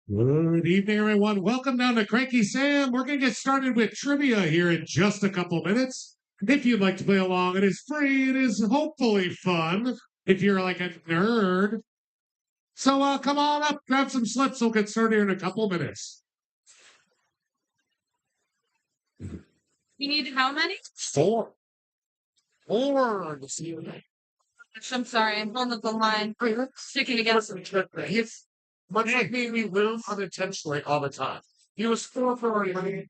Good evening, everyone. Welcome down to Cranky Sam. We're going to get started with trivia here in just a couple minutes. If you'd like to play along, it is free. It is hopefully fun if you're like a nerd. So come on up, grab some slips. We'll get started here in a couple minutes. You need how many? Four. Four. I'm sorry, I'm pulling up the line. Sticking against He's much like me, we lose unintentionally all the time. He was four for a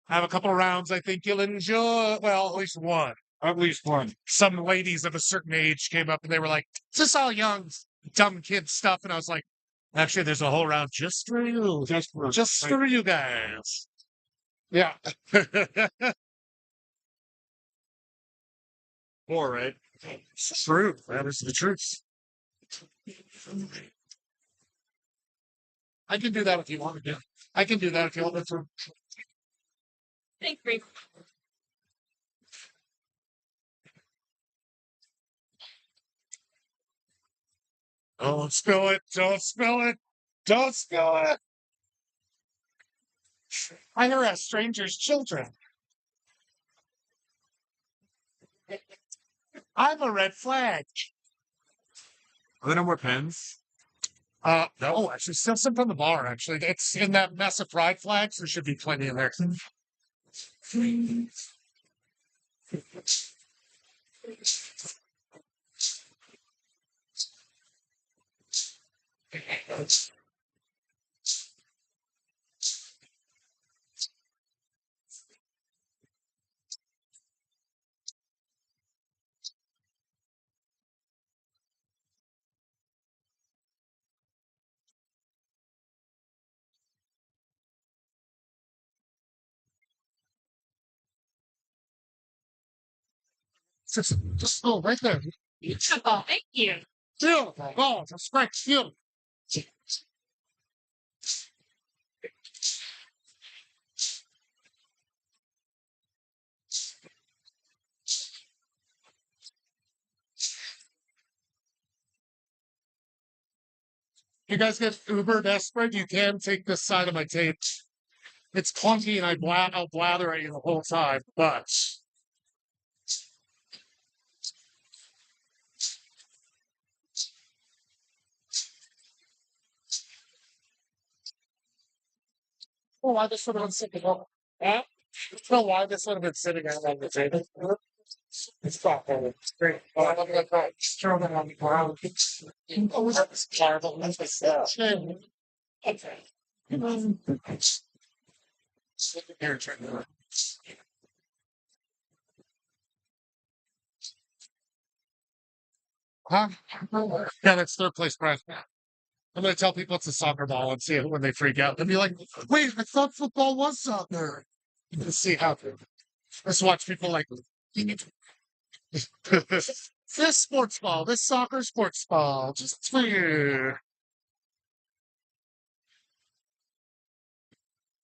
have a couple of rounds I think you'll enjoy. Well, at least one. At least one. Some ladies of a certain age came up and they were like, "Is this all young, dumb kid stuff?" And I was like, "Actually, there's a whole round just for you. Just for you guys." Yeah. All right. It's true. That is the truth. I can do that if you want to do. I can do that if you want to. Thank you. Don't spill it. Don't spill it. Don't spill it. I harass strangers' children. I'm a red flag. Are there no more pens? No, actually, still some from the bar, actually. It's in that mess of fried flags. There should be plenty in there. Just oh, right there. Beautiful. Thank you. Beautiful. Oh, that's great. Beautiful. You guys get uber desperate, you can take this side of my tape. It's clunky and I'll blather at you the whole time, but oh, I just would have been sitting on that. No, why this would have been sitting out on the table. It's proper. It's great. Oh, I love that. Just throw that on the ground. Oh, that's terrible. That's my stuff. Okay. Here, turn it around. Huh? Yeah, that's third place prize. I'm going to tell people it's a soccer ball and see it when they freak out. They'll be like, wait, I thought football was soccer. You can see how. Let's watch people like, this sports ball, this soccer sports ball, just for you.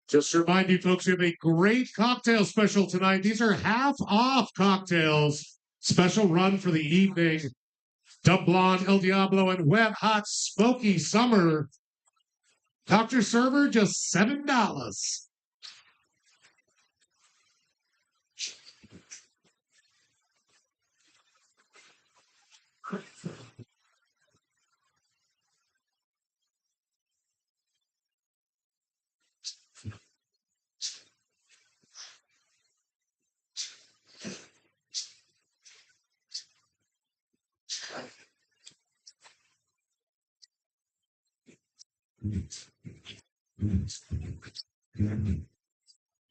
Just to remind you folks, we have a great cocktail special tonight. These are half off cocktails. Special run for the evening. Dub Blonde, El Diablo, and Wet Hot Smoky Summer. Dr. Server, just $7.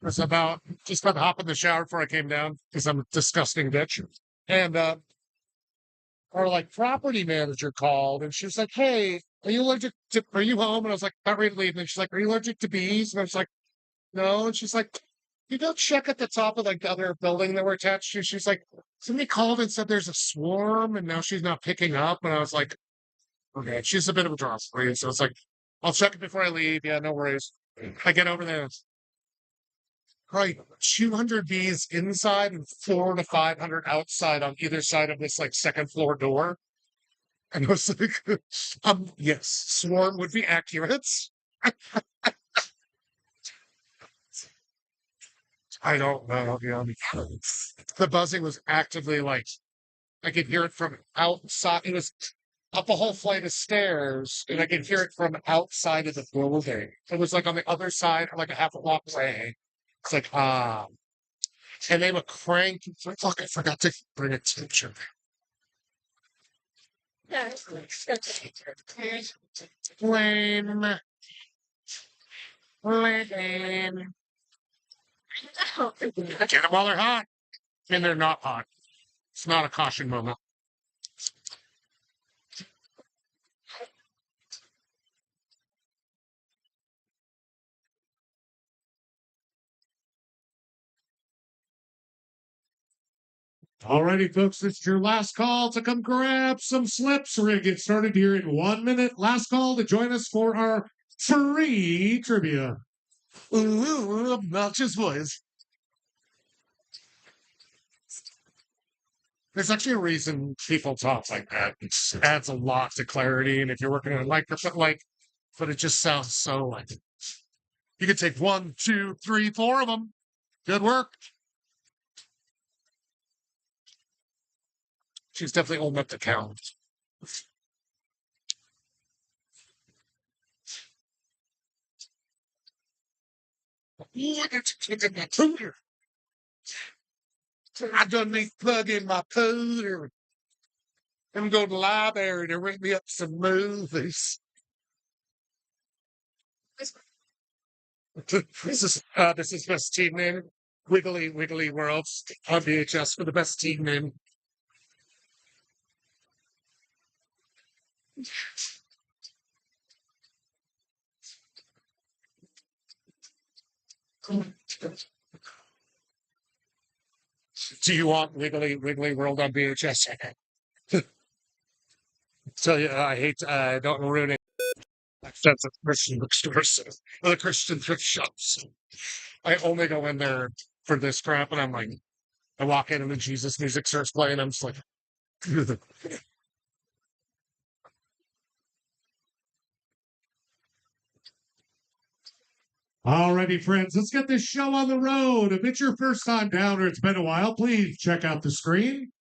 was about just about to hop in the shower before I came down because I'm a disgusting bitch. And our like property manager called and she was like, "Hey, are you home?" And I was like, "Not ready to leave." And she's like, "Are you allergic to bees?" And I was like, "No." And she's like, "You go check at the top of like the other building that we're attached to." She's like, "Somebody called and said there's a swarm and now she's not picking up." And I was like, "Okay, she's a bit of a draw for you." So it's like, "I'll check it before I leave." Yeah, no worries. I get over there. Probably 200 bees inside and 400 to 500 outside on either side of this like second floor door. And I was like, yes, swarm would be accurate. I don't know. Yeah. The buzzing was actively like, I could hear it from outside. It was up a whole flight of stairs, and I could hear it from outside of the building. It was like on the other side, like a half a block away. It's like, and they were cranking. Fuck, I forgot to bring a teacher. Lame. Lame. Get them while they're hot. And they're not hot. It's not a caution moment. Alrighty, folks, this is your last call to come grab some slips. We're going to get started here in 1 minute. Last call to join us for our free trivia. Ooh, obnoxious voice. There's actually a reason people talk like that. It adds a lot to clarity. And if you're working on a microphone, like, but it just sounds so like you could take 1, 2, 3, 4 of them. Good work. She's definitely old enough to count. I done me plug in my pooter. I'm going to the library to rent me up some movies. This is best team name. Wiggly Wiggly Worlds on VHS for the best team name. Do you want Wiggly Wiggly World on VHS? So yeah, I hate. Don't ruin it. That's a Christian bookstore, so the Christian thrift shops. I only go in there for this crap, and I'm like, I walk in and the Jesus music starts playing. I'm just like, alrighty, friends, let's get this show on the road. If it's your first time down or it's been a while, please check out the screen.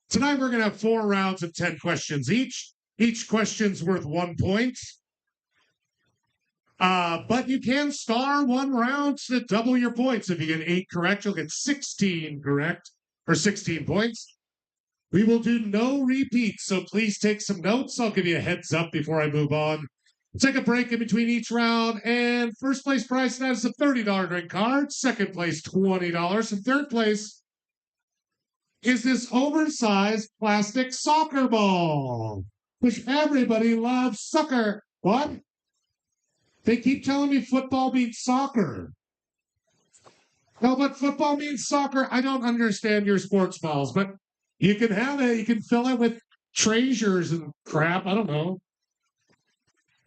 Tonight we're going to have 4 rounds of 10 questions each. Each question's worth 1 point. But you can star 1 round to double your points. If you get 8 correct, you'll get 16 correct, or 16 points. We will do no repeats, so please take some notes. I'll give you a heads up before I move on. Take a break in between each round, and first place prize tonight is a $30 drink card. Second place, $20. And third place is this oversized plastic soccer ball, which everybody loves. Soccer. What? They keep telling me football means soccer. No, but football means soccer. I don't understand your sports balls, but you can have it. You can fill it with treasures and crap. I don't know.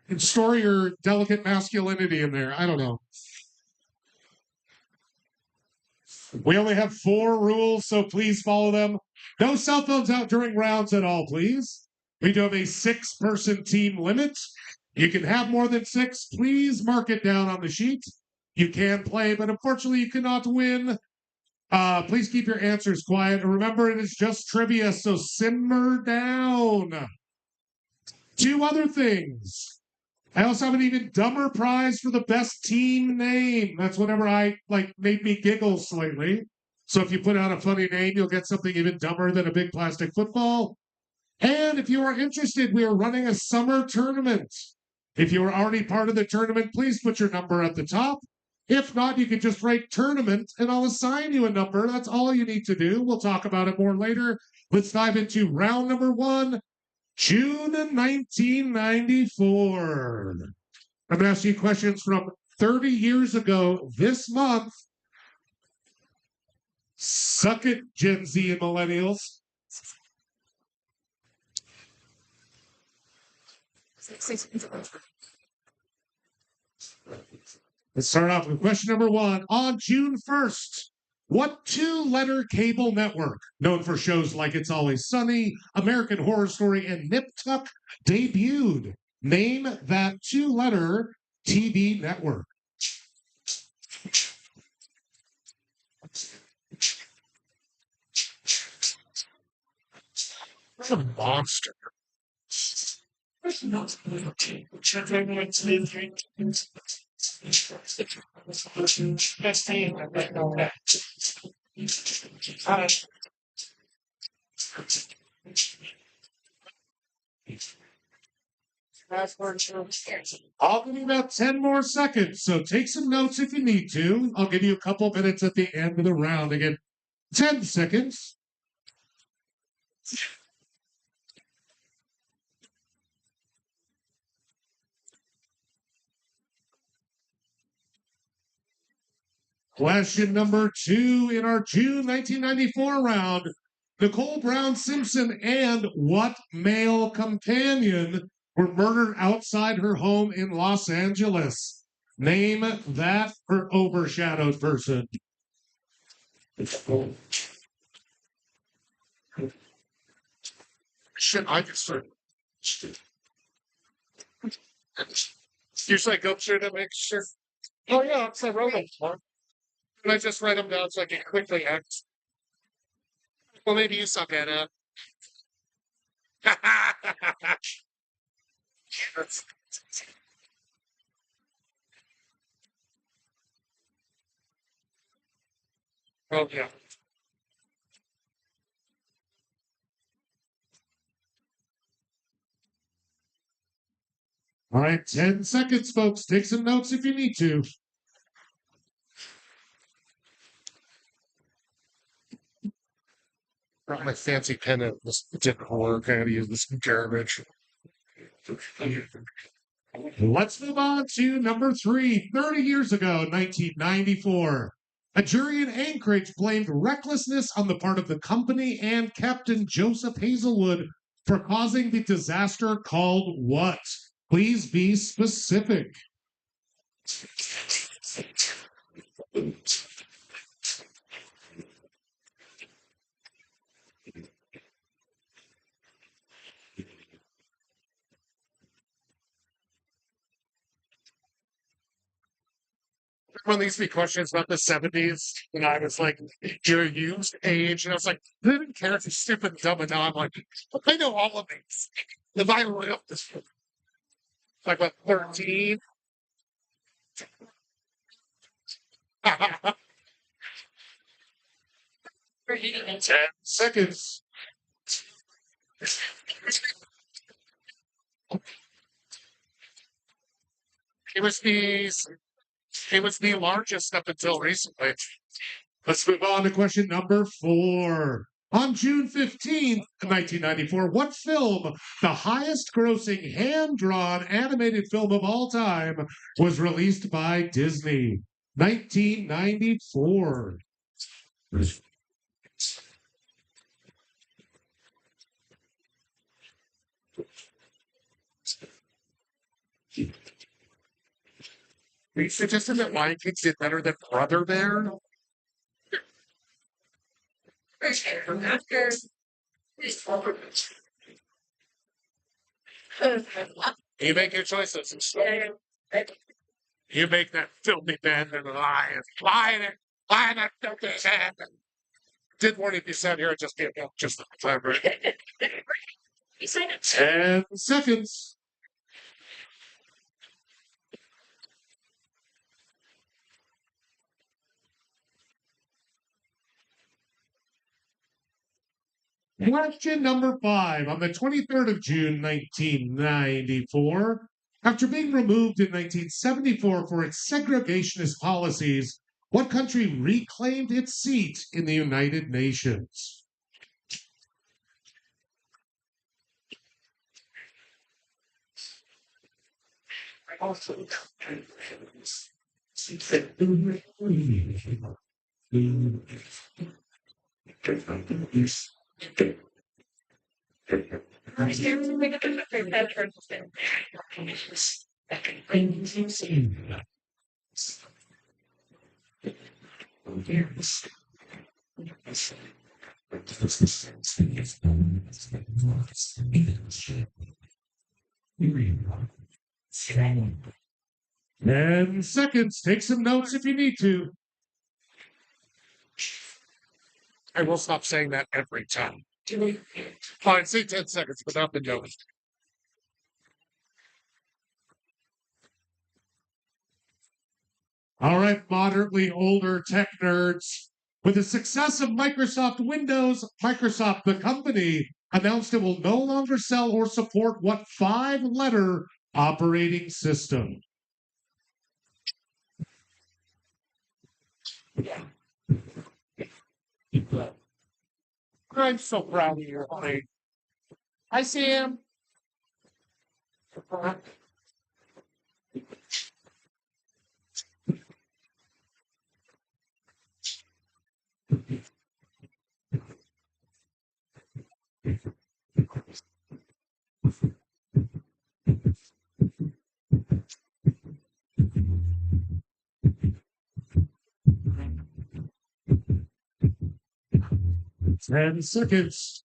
And store your delicate masculinity in there. I don't know. We only have 4 rules, so please follow them. No cell phones out during rounds at all, please. We do have a 6-person team limit. You can have more than 6. Please mark it down on the sheet. You can play, but unfortunately you cannot win. Please keep your answers quiet. And remember, it is just trivia, so simmer down. 2 other things. I also have an even dumber prize for the best team name. That's whatever made me giggle slightly. So if you put out a funny name, you'll get something even dumber than a big plastic football. And if you are interested, we are running a summer tournament. If you are already part of the tournament, please put your number at the top. If not, you can just write tournament and I'll assign you a number. That's all you need to do. We'll talk about it more later. Let's dive into round number 1, June 1994. I'm going to ask you questions from 30 years ago this month. Suck it, Gen Z and millennials. Let's start off with question number 1. On June 1st, what 2-letter cable network, known for shows like It's Always Sunny, American Horror Story, and Nip Tuck, debuted? Name that 2-letter TV network. What a monster. I'll give you about 10 more seconds, so take some notes if you need to. I'll give you a couple minutes at the end of the round. Again, 10 seconds. Question number 2 in our June 1994 round. Nicole Brown Simpson and what male companion were murdered outside her home in Los Angeles? Name that overshadowed person. Shit, I just started. Usually I go through to make sure. Oh, yeah, it's a robot. Can I just write them down so I can quickly act? Well, maybe you suck at it. Oh, yeah. All right, 10 seconds, folks. Take some notes if you need to. Brought my fancy pen out. This didn't work. I had to use this garbage. Let's move on to number 3. 30 years ago, 1994. A jury in Anchorage blamed recklessness on the part of the company and Captain Joseph Hazelwood for causing the disaster called what? Please be specific. One of these be questions about the 70s, and I was like, your used age, and I was like, I didn't care if you're stupid and dumb, and now I'm like, I know all of these. If I live this, like what, 13? 10 seconds. It was the largest up until recently. Let's move on to question number 4. On June 15th, 1994, what film, the highest grossing hand-drawn animated film of all time, was released by Disney? 1994. Are you suggesting that Lion King did better than Brother Bear? You make your choices. You make that filthy man and lion. Lion that filthy man. Didn't worry if you sat here and just get up just the time, right? 10 seconds. Question number 5. On the 23rd of June, 1994, After being removed in 1974 for its segregationist policies, what country reclaimed its seat in the United Nations? And seconds. Take some notes if you need to. I will stop saying that every time. Fine, say 10 seconds without the note. All right, moderately older tech nerds. With the success of Microsoft Windows, Microsoft, the company, announced it will no longer sell or support what 5-letter operating system? I'm so proud of you, honey. Hi, Sam. Ten seconds.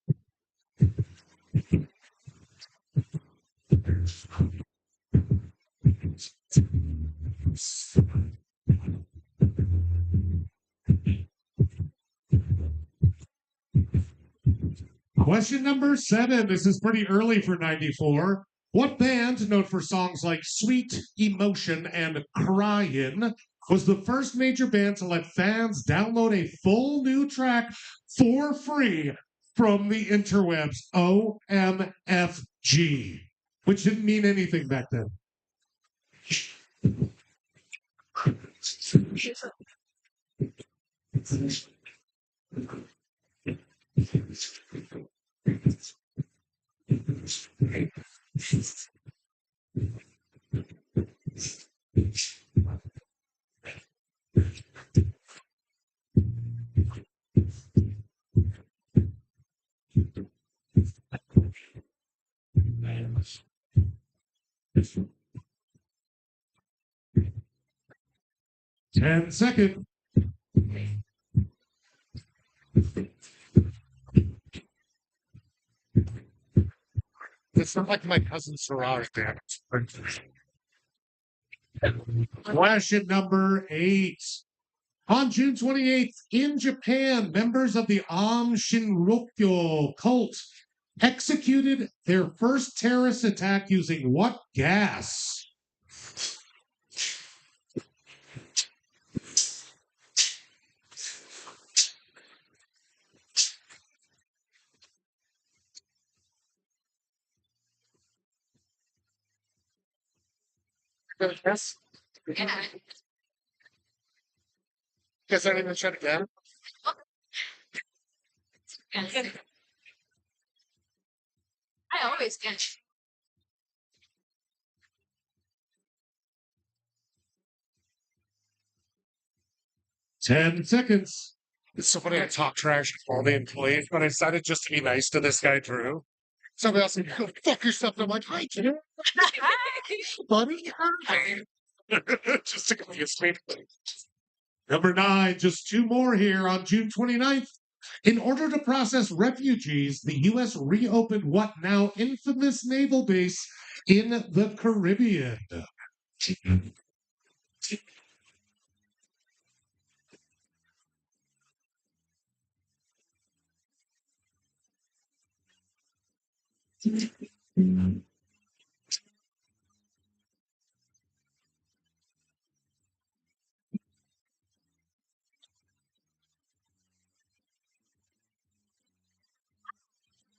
Question number 7. This is pretty early for 94. What band, known for songs like Sweet, Emotion, and Cryin', was the first major band to let fans download a full new track for free from the interwebs? OMFG, which didn't mean anything back then. Ten seconds. It's not like my cousin's garage band. Question number 8. On June 28th, in Japan, members of the Aum Shinrikyo cult executed their first terrorist attack using what gas? Yes. Yeah. Guess I didn't try to get it. Yes. I always get. 10 seconds. So funny, I talk trash to all the employees, but I decided just to be nice to this guy, Drew. Somebody else said, "Go fuck yourself." And I'm like, hi, Drew. Buddy. Hi. Just to confuse me. Number 9, just 2 more here. On June 29th, in order to process refugees, the U.S. reopened what now infamous naval base in the Caribbean?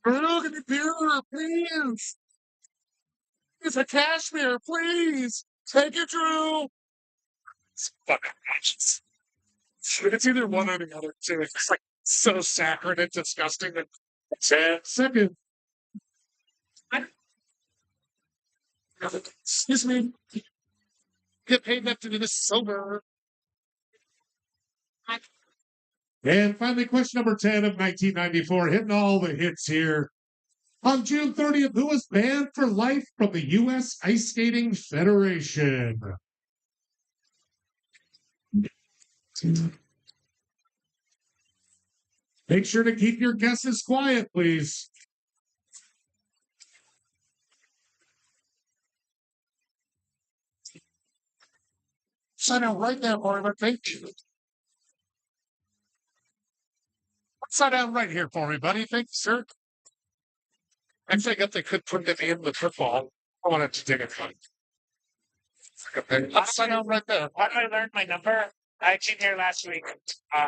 Look at the beer, please. It's a cashmere, please. Take it, Drew. It's fucking matches. It's either one or the other, too. It's like so saccharine and disgusting. And 10 seconds. Excuse me. Get paid enough to do this sober. And finally, question number 10 of 1994, hitting all the hits here. On June 30th, who was banned for life from the U.S. Ice Skating Federation? Make sure to keep your guesses quiet, please. Sign out right now, Marvin. Thank you. Sign down right here for me, buddy. Thank you, sir. Actually, I guess they could put them in the football. I wanted to take a cut. Sign down right there. How did I learn my number? I came here last week.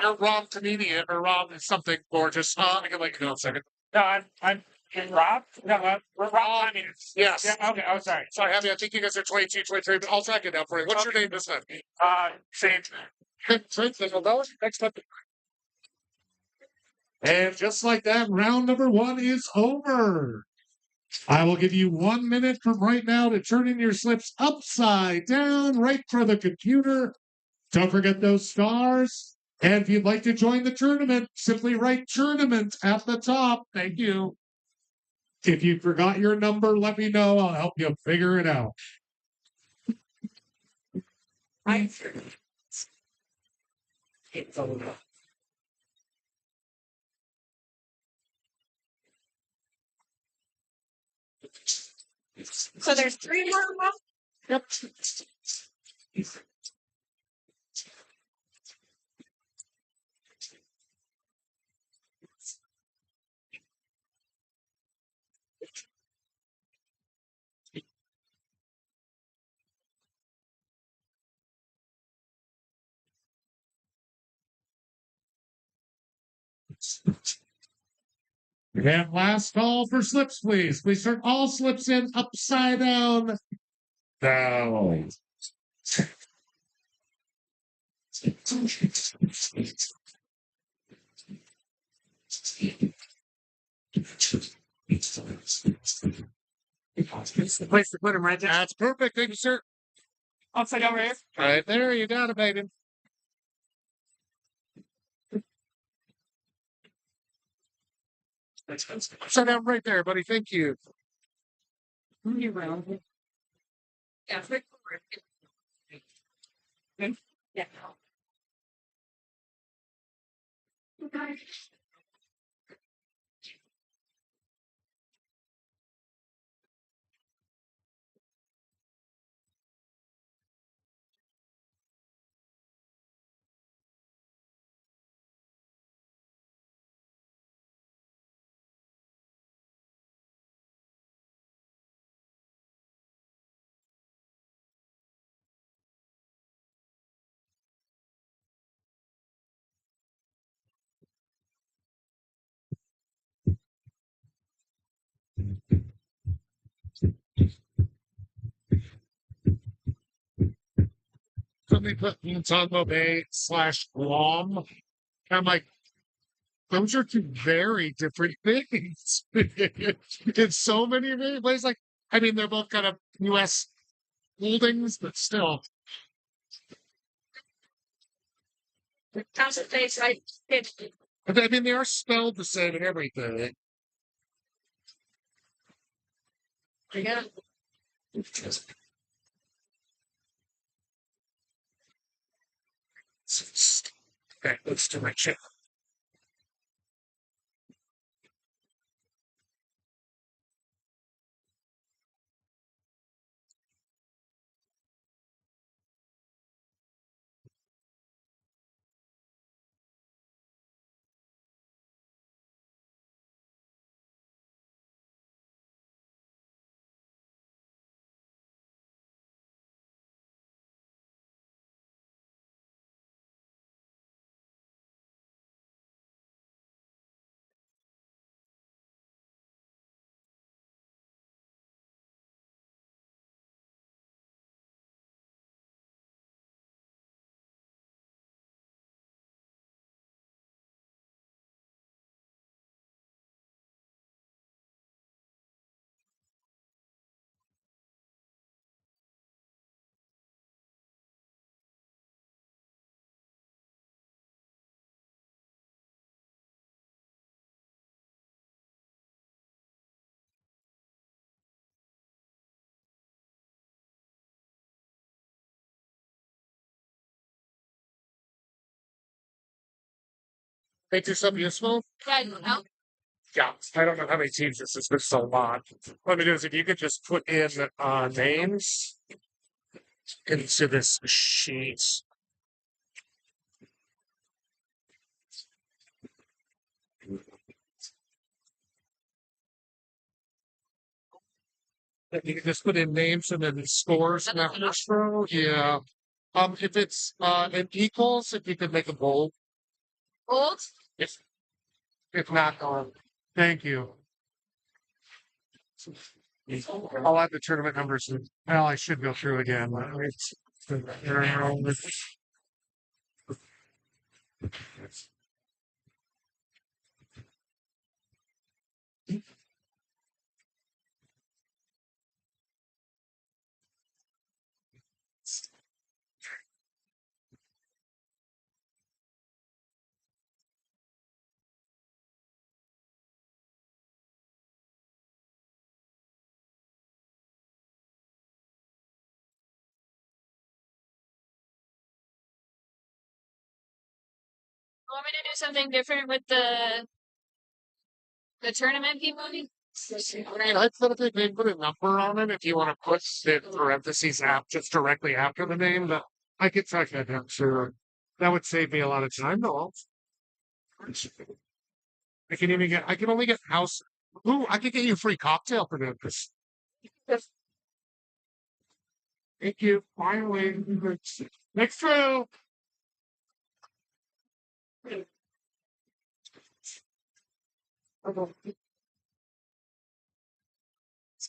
You're Rob comedian or Rob something gorgeous. I can let you know in a second. No, I'm Rob. No, we're Rob. I mean, Yes. yeah. Okay. Oh, sorry. So I think you guys are 22, 23, but I'll track it down for you. What's your name this time? Same. Next up. And just like that, round number 1 is over. I will give you 1 minute from right now to turn in your slips upside down, right for the computer. Don't forget those stars. And if you'd like to join the tournament, simply write tournament at the top. Thank you. If you forgot your number, let me know. I'll help you figure it out. So there's 3 more left. Yep. And last call for slips, please. Please turn all slips in upside down. Down. It's the place to put him right there. That's perfect. Thank you, sir. Upside down right here. Right there. You got it, baby. Upside down right there, buddy. Thank you. Yeah. Yeah. Somebody put Guantanamo Bay / Guam. I'm like, those are two very different things. In so many ways. Like, I mean, they're both kind of U.S. holdings, but still. I mean, they are spelled the same and everything. Yeah. Okay, let's do my check. Make yourself useful? Yeah, I don't know. Yeah. I don't know how many teams this is, but it's a lot. What we do is if you could just put in names into this sheet. If you can just put in names and then scores in that first row. Yeah. If it's it equals, if you could make a bold. Old? If not, thank you. I'll add the tournament numbers. Well, I should go through again. Want me to do something different with the tournament people? I mean, I thought if they put a number on it, if you want to put the parentheses app just directly after the name, but I could track that down sure. That would save me a lot of time though. I can only get house. Ooh, I could get you a free cocktail for this. Thank you. Finally. Next row. This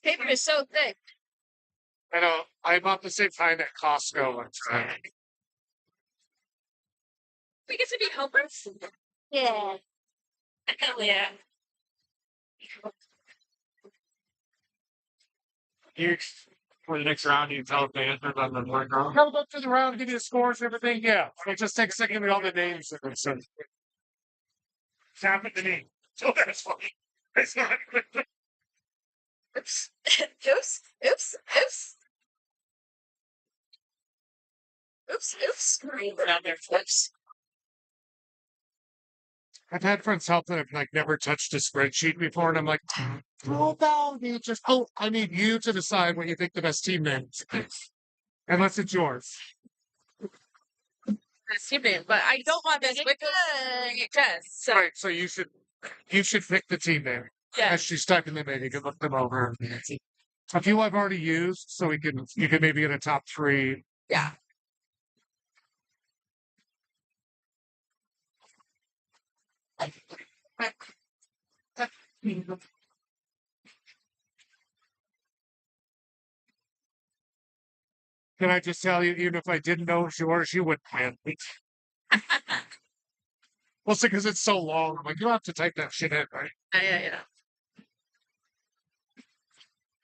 paper is so thick. I know. I bought the same kind at Costco one time. We get to be helpers? Yeah. Hell yeah. You for the next round, you tell the answer about the playground. Come up to the round, give you the scores and everything. Yeah. It'll just take a second to get all the names. Tap at the name. Oh, that's funny. It's not. Oops. Oops. Oops. Oops. Oops. Oops. Down there, flips. I've had friends help that have like never touched a spreadsheet before, and I'm like, oh no, you just I need you to decide what you think the best team name is. Unless it's yours. That's team name, but I don't want this with the test. So Right, so you should pick the team name. yeah. As she's typing them in, you can look them over. A few I've already used, so you can maybe get a top three. Yeah. Can I just tell you, even if I didn't know it was yours, you wouldn't win. Well, because it's so long. I'm like, you don't have to type that shit in, right? Yeah.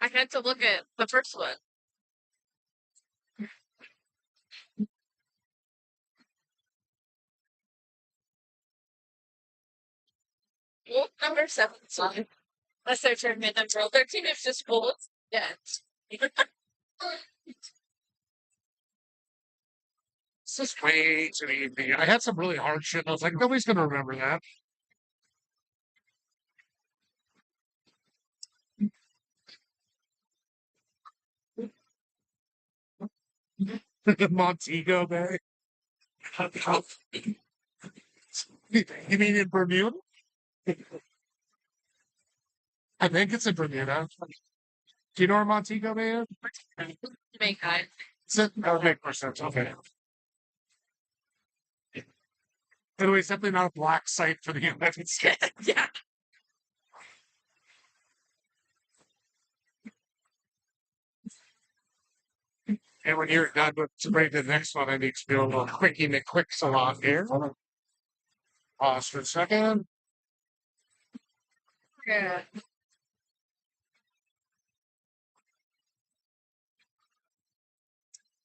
I had to look at the first one. Well, number 7. So unless they're tournament number 13 is just gold. Yeah. This is way too easy. I had some really hard shit, and I was like, nobody's gonna remember that. Montego Bay. You mean in Bermuda? I think it's in Bermuda. Do you know where Montego Bay is? Make high. That would make more sense. Okay. Anyway, it's definitely not a black site for the United States. Yeah. And when you're done with to bring the next one, I need to do a little quickie McQuick salon here. Pause for a second. Yeah.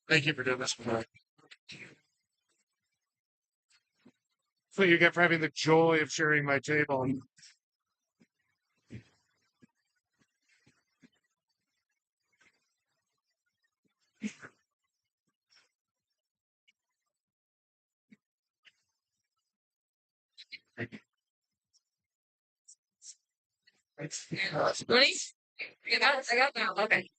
Thank you for doing this. So you get for having the joy of sharing my table. Thank you. Ready? You got it? I got it now. Okay.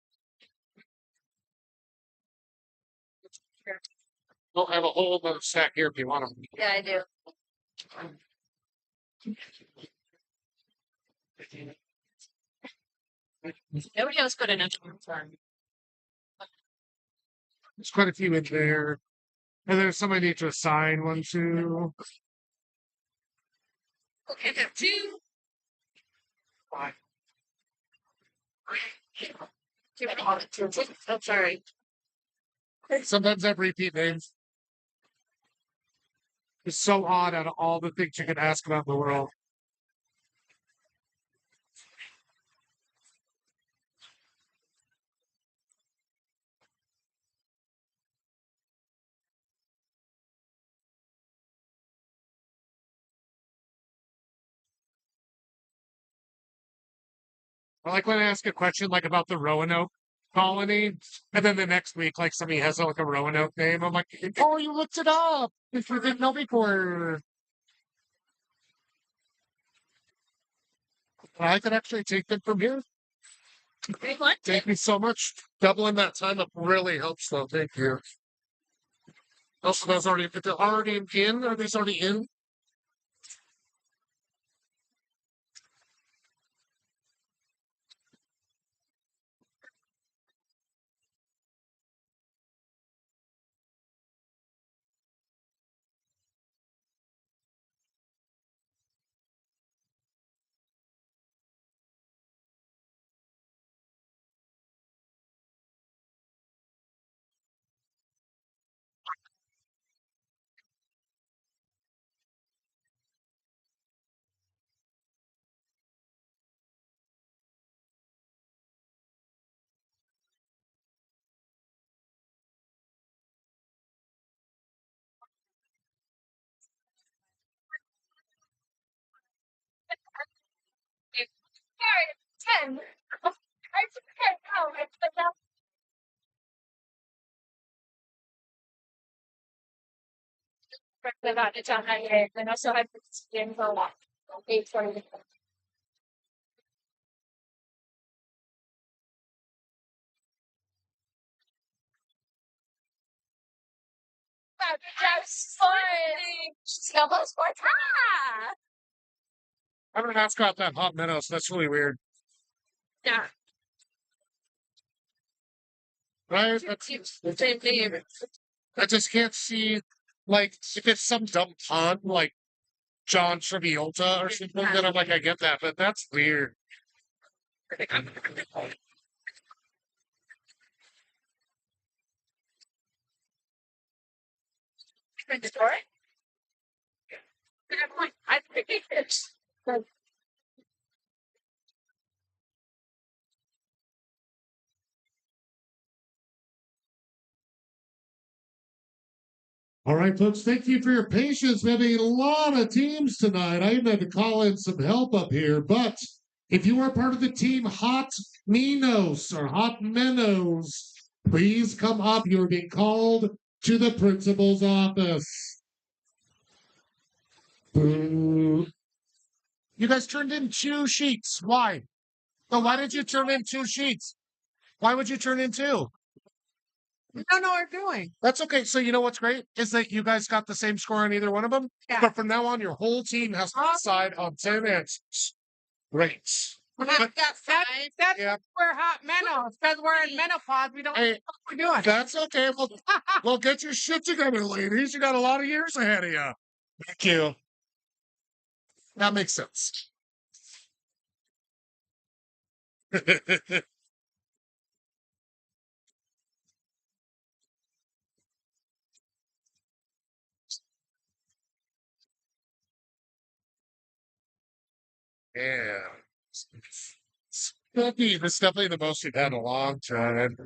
We'll have a whole other stack here if you want them. Yeah, I do. Nobody else put enough. There's quite a few in there. And there's somebody need to assign one to. Okay, I got two. I'm sorry. Sometimes I have repeat names. It's so odd out of all the things you can ask about in the world. I like when I ask a question like about the Roanoke colony, and then the next week, like somebody has like a Roanoke name. I'm like, oh, you looked it up. If you didn't know before. I could actually take them from here. Wait, what? Thank you so much. Doubling that time up really helps, though. Thank you. Also, those already, if they're already in, are these already in? Sorry, 10. I just can't count. I put that. About it on my head, and also I put skin for what? 8:40. Just Snowball Sports. Ah! I'm gonna ask about that Hot Meadows. That's really weird. Yeah. Right? Same name. I just can't see, like, if it's some dumb pun, like John Travolta or something, then I'm like, I get that, but that's weird. Different story. Good point. I think it's. All right, folks, thank you for your patience. We have a lot of teams tonight. I even had to call in some help up here. But if you are part of the team Hot Minos or Hot Menos, please come up. You're being called to the principal's office. Boo. You guys turned in 2 sheets. Why? So why did you turn in 2 sheets? Why would you turn in 2? We don't know what we're doing. That's okay. So you know what's great is that you guys got the same score on either one of them. Yeah. But from now on, your whole team has to decide on 10 answers. Great. I've got 5. That's Yeah. we're hot menopause because we're in menopause. We don't know Hey, what we're doing. that's okay. Well, get your shit together, ladies. You got a lot of years ahead of you. Thank you. That makes sense. Yeah. Spooky. This is definitely the most we've had in a long time.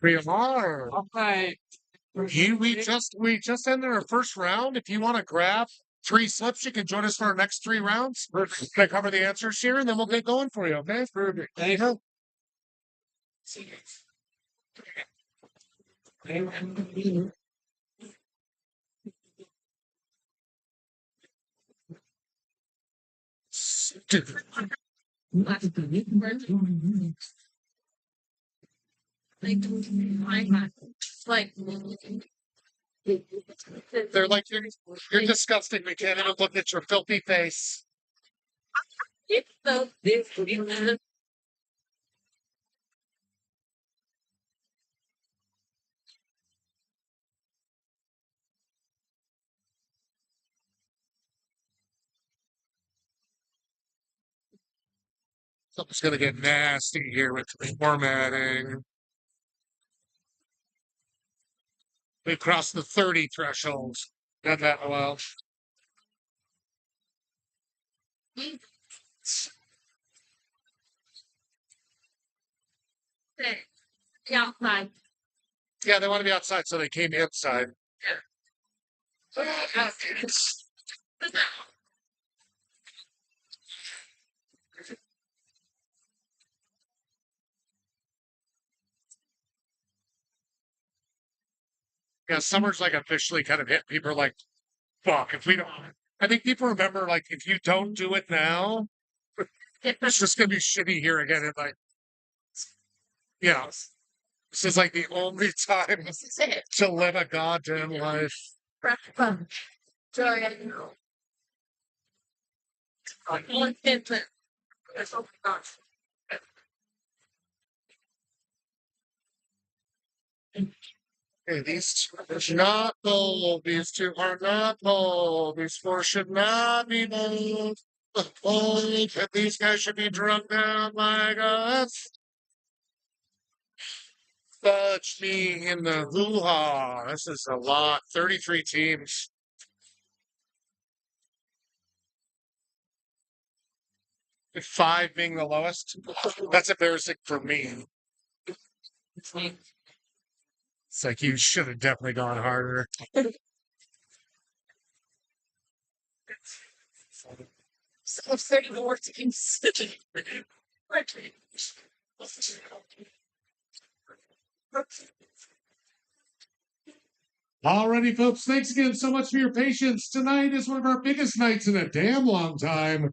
We are. Okay. We just ended our first round. If you want to grab 3 slips, you can join us for our next 3 rounds. Can I cover the answers here, and then we'll get going for you. Okay. Perfect. There you go. Like, They're like you're disgusting. We can't even look at your filthy face. it's so this. Something's gonna get nasty here with the formatting. We crossed the 30 threshold. Done that in a while. Outside. Yeah, they want to be outside, so they came inside. Yeah, summer's like officially kind of hit. People are like, fuck, if we don't. I think people remember, like, if you don't do it now, it's just going to be shitty here again. And, like, yeah, this is like the only time This is it. to live a goddamn life. Joy. Okay, these two should not bold. These two are not bold. These 4 should not be bold. Bold. These guys should be drunk down like us. Fudge me in the hoo-ha. This is a lot. 33 teams. With 5 being the lowest. That's embarrassing for me. It's like you should have definitely gone harder. So 34 teams. Alrighty, folks. Thanks again so much for your patience. Tonight is one of our biggest nights in a damn long time.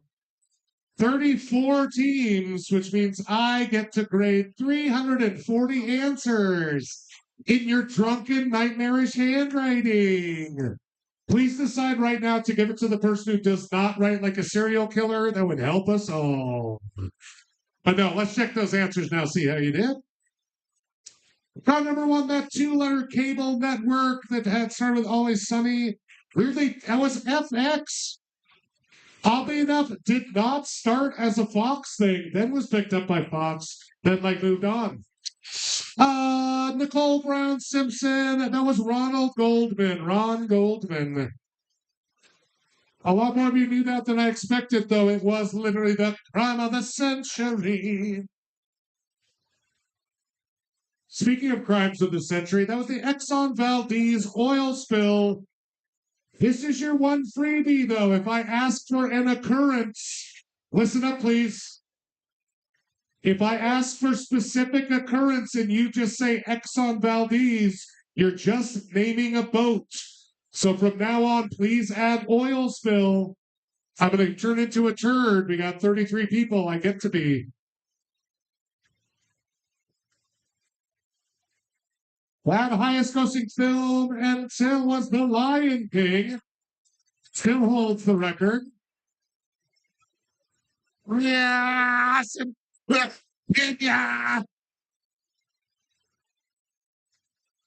34 teams, which means I get to grade 340 answers in your drunken, nightmarish handwriting. Please decide right now to give it to the person who does not write like a serial killer. That would help us all. But no, let's check those answers now, see how you did. Problem number 1, that 2-letter cable network that had started with Always Sunny. Weirdly, that was FX. Oddly enough, did not start as a Fox thing, then was picked up by Fox, then moved on. Nicole Brown Simpson, that was Ronald Goldman, Ron Goldman. A lot more of you knew that than I expected, though. It was literally the crime of the century. Speaking of crimes of the century, that was the Exxon Valdez oil spill. This is your one freebie, though. If I ask for an occurrence, listen up, please. If I ask for specific occurrence and you just say Exxon Valdez, you're just naming a boat. So from now on, please add oil spill. I'm going to turn into a turd. We got 33 people. I get to be. That highest grossing film until was The Lion King. Still holds the record. Yes! Yeah!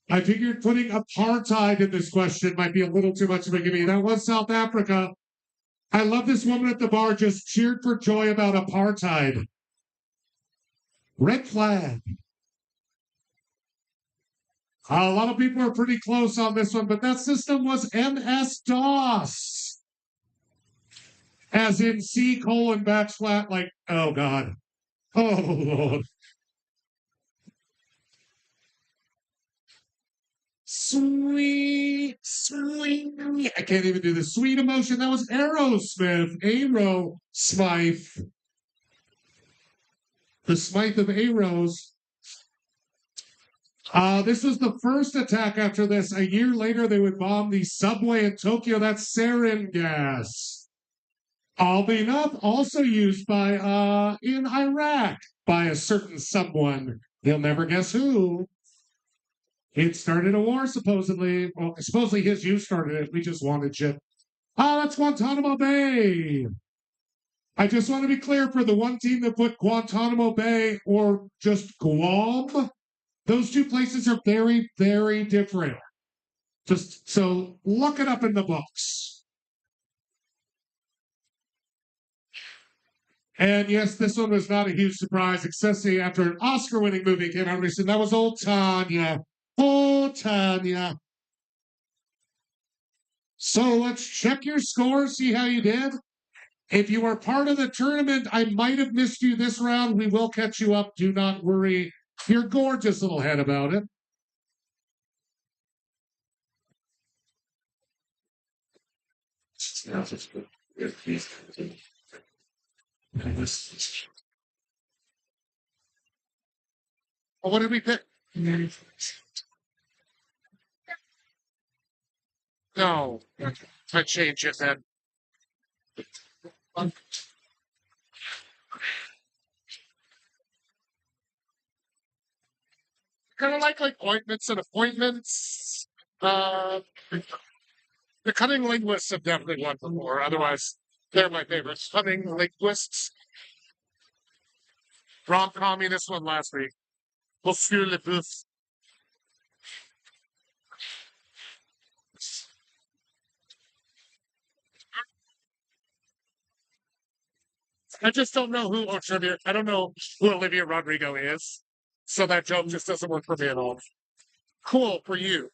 I figured putting apartheid in this question might be a little too much of a gimme. That was South Africa. I love this woman at the bar just cheered for joy about apartheid. Red flag. A lot of people are pretty close on this one, but that system was MS-DOS. As in C colon backslash, like, oh God. Oh Lord. Sweet, sweet. I can't even do the sweet emotion. That was Aerosmith. Aero Smythe. The Smythe of Aeros. This was the first attack after this. A year later, they would bomb the subway in Tokyo. That's sarin gas. Oddly enough, also used by in Iraq by a certain someone. You'll never guess who. It started a war, supposedly. Well, supposedly his use started it. We just wanted shit. That's Guantanamo Bay. I just want to be clear for the one team that put Guantanamo Bay or just Guam. Those two places are very, very different. Just so look it up in the books. And yes, this one was not a huge surprise, especially after an Oscar-winning movie came out recently. That was Old Tanya. Oh, Tanya. So let's check your score, see how you did. If you were part of the tournament, I might have missed you this round. We will catch you up. Do not worry. You're gorgeous little head about it. What did we pick? No, I changed it then. Kind of like ointments and appointments. The cunning linguists have definitely won before. Otherwise, they're my favorites. Cunning linguists. Rom-communist one last week. Monsieur Le Bouf. I just don't know who I don't know who Olivia Rodrigo is. So that joke just doesn't work for me at all. Cool for you.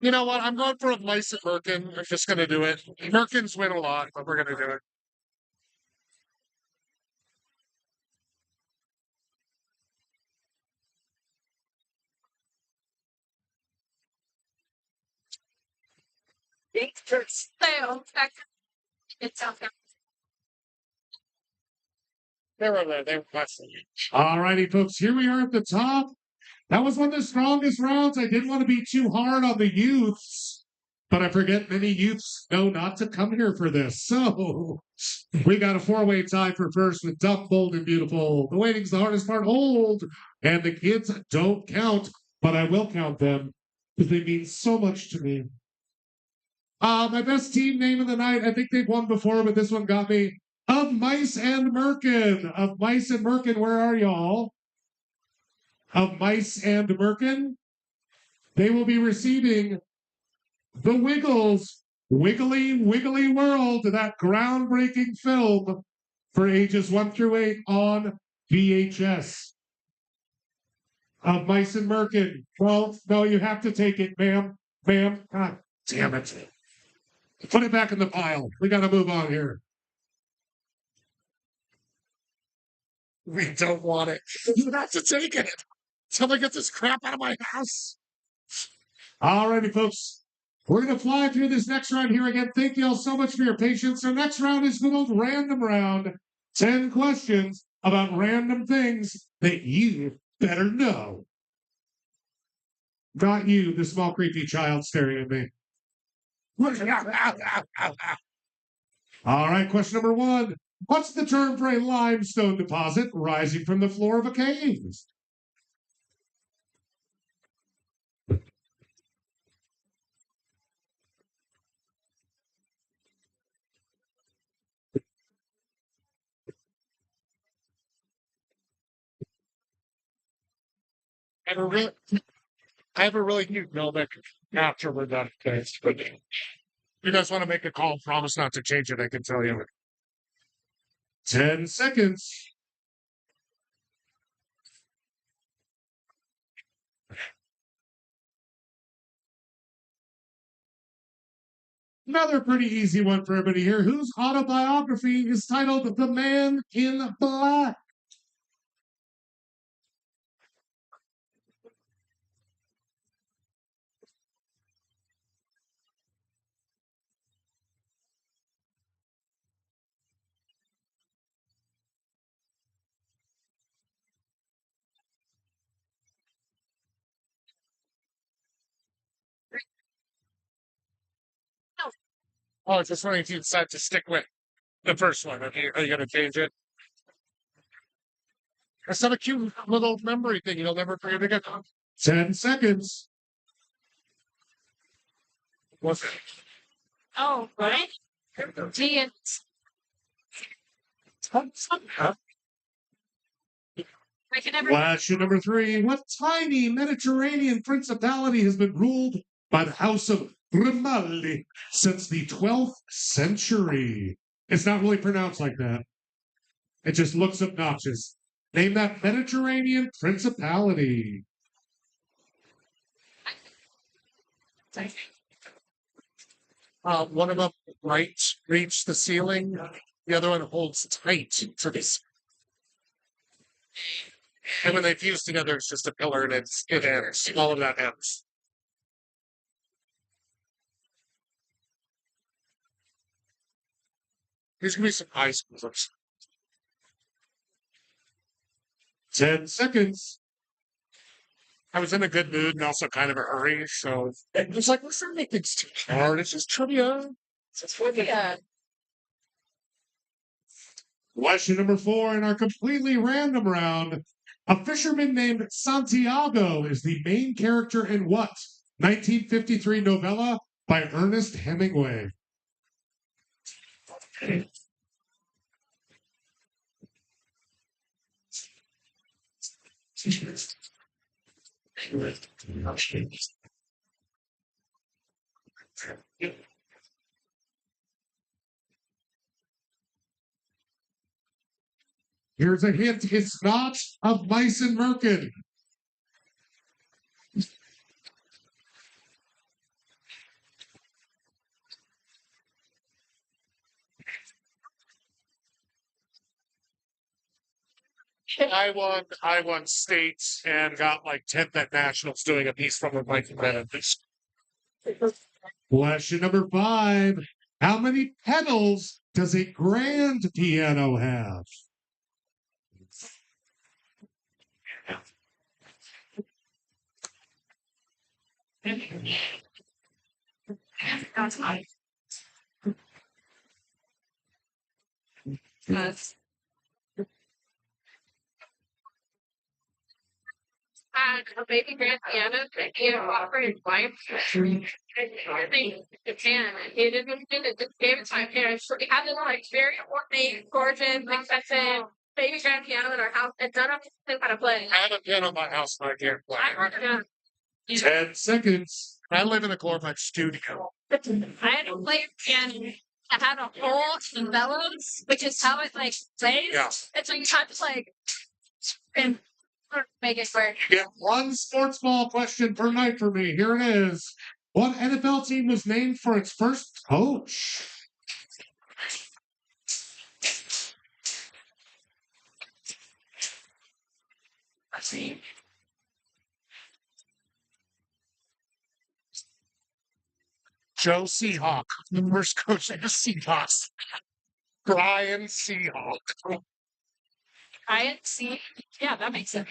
You know what? I'm going for a Mice and Merkin. I'm just going to do it. Merkins win a lot, but we're going to do it. They were there. They were passing. All righty, folks. Here we are at the top. That was one of the strongest rounds. I didn't want to be too hard on the youths, but I forget many youths know not to come here for this. So we got a four-way tie for first with Dumb, Bold, and Beautiful. The waiting's the hardest part. Hold. And the kids don't count, but I will count them because they mean so much to me. My best team name of the night, I think they've won before, but this one got me. Of Mice and Merkin. Of Mice and Merkin, where are y'all? Of Mice and Merkin. They will be receiving The Wiggles, Wiggly Wiggly World, that groundbreaking film for ages 1 through 8 on VHS. Of Mice and Merkin. Well, no, you have to take it, ma'am. Ma'am. God damn it. Put it back in the pile. We got to move on here. We don't want it. You have to take it. Till I get this crap out of my house. All righty, folks. We're going to fly through this next round here again. Thank you all so much for your patience. Our next round is good old random round. 10 questions about random things that you better know. Not you, the small creepy child staring at me. All right, question number 1. What's the term for a limestone deposit rising from the floor of a cave? I have a really cute Melnick after we're done. But you guys want to make a call, promise not to change it, I can tell you. 10 seconds. Another pretty easy one for everybody here. Whose autobiography is titled The Man in Black? Oh, it's just wondering if you decide to stick with the first one. Are you going to change it? It's not a cute little memory thing. You'll never forget again. 10 seconds. What's it? Oh, right. T and I can never. Question number 3. What tiny Mediterranean principality has been ruled by the House of Grimaldi since the 12th century? It's not really pronounced like that. It just looks obnoxious. Name that Mediterranean principality. One of them reach the ceiling. The other one holds tight to this. And when they fuse together, it's just a pillar and it ends. All of that ends. There's gonna be some high schoolers. 10 seconds. I was in a good mood and also kind of a hurry, so it was like, let's not make things too hard. It's just trivia. It's trivia. Question number 4 in our completely random round. A fisherman named Santiago is the main character in what 1953 novella by Ernest Hemingway? Here's a hint. It's not of Mice and Merkin. I won states and got like 10th at nationals doing a piece from the Mike Benedict. Question number 5. How many pedals does a grand piano have? Yes. Had a baby grand piano that he had offered his wife. I think Japan. And he didn't do it. Just gave it to my parents. So we had this like very ornate, gorgeous, expensive baby grand piano in our house, and none of us knew how to play. I have a piano in my house, but I can't play. I heard it. 10 seconds. I live in a glorified studio. I had to play piano. I had a hole in the bellows, which is how it like plays. Yeah. And so you have to like and make it work. Get one sports ball question per night for me. Here it is. What NFL team was named for its first coach? Let's see. Joe Seahawk, the first coach of the Seahawks. Brian Seahawk. I see. Yeah, that makes sense.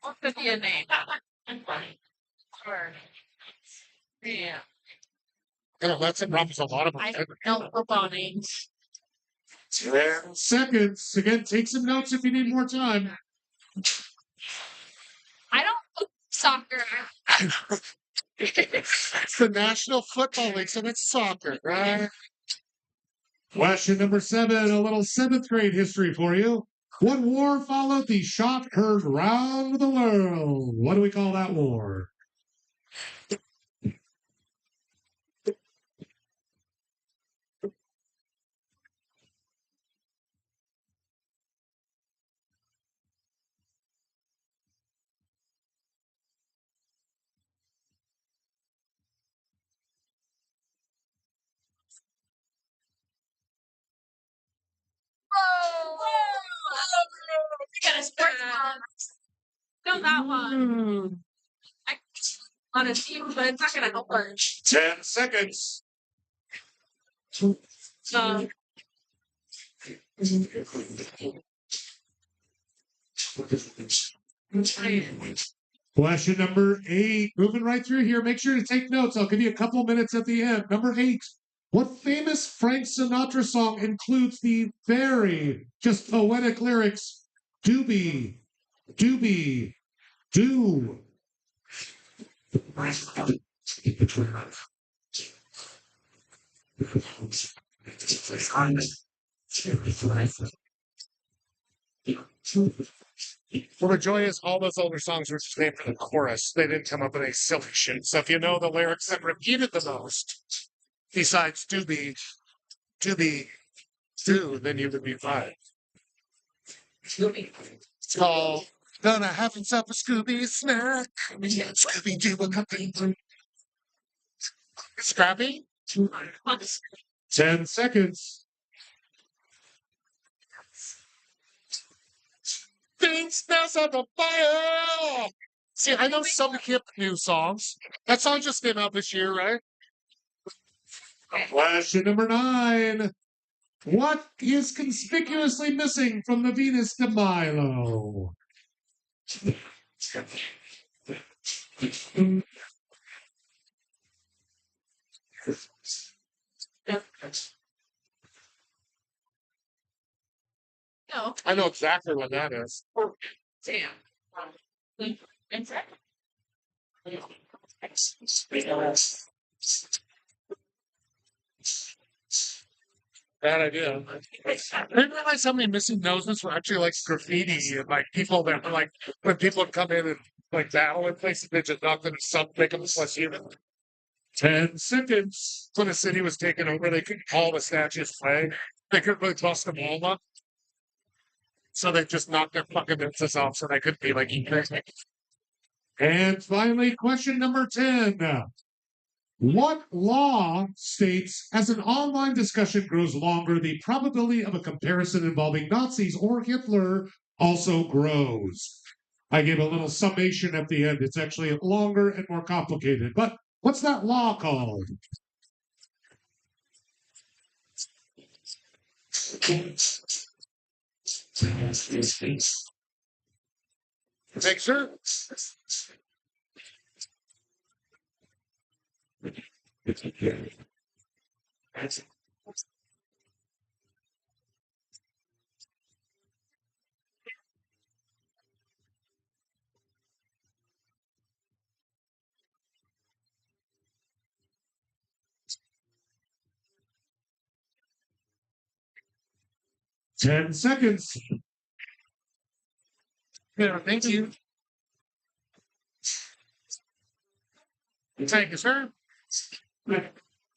What could be a name? Or, yeah. That's a problem. A lot of I them. don't know about names. 10 seconds. Again, take some notes if you need more time. I don't know soccer. It's the National Football League, so it's soccer, right? Question number 7, a little 7th grade history for you. What war followed the shot heard round the world? What do we call that war? got a sports no, that one. I on a team, but it's not gonna help her. 10 seconds. Um, Question number 8. Moving right through here. Make sure to take notes. I'll give you a couple minutes at the end. Number 8. What famous Frank Sinatra song includes the very just poetic lyrics? Doobie, doobie, do. Well, the joy is all those older songs were just named for the chorus. They didn't come up with any silly shit. So if you know the lyrics that repeated the most, besides to be, do, then you would be fine. It's called Gonna Have Yourself a Scooby Snack. Scooby Doo a cookie. Scrappy? 10 seconds. Things smells on the fire. See, I know some hip new songs. That song just came out this year, right? Question number 9. What is conspicuously missing from the Venus de Milo? no, I know exactly what that is. damn. Bad idea. I didn't realize how many missing noses were actually like graffiti and like people that were like when people would come in and like battle in places, they just knock them some make them less human. 10 seconds. When a city was taken over, they couldn't call the statues play. They couldn't really bust them all up. So they just knocked their fucking noses off so they could be like eating. And finally, question number 10. What law states as an online discussion grows longer, the probability of a comparison involving Nazis or Hitler also grows? I gave a little summation at the end. It's actually longer and more complicated. But what's that law called? Make sure. Ten seconds. Yeah, thank you. Thank you, sir.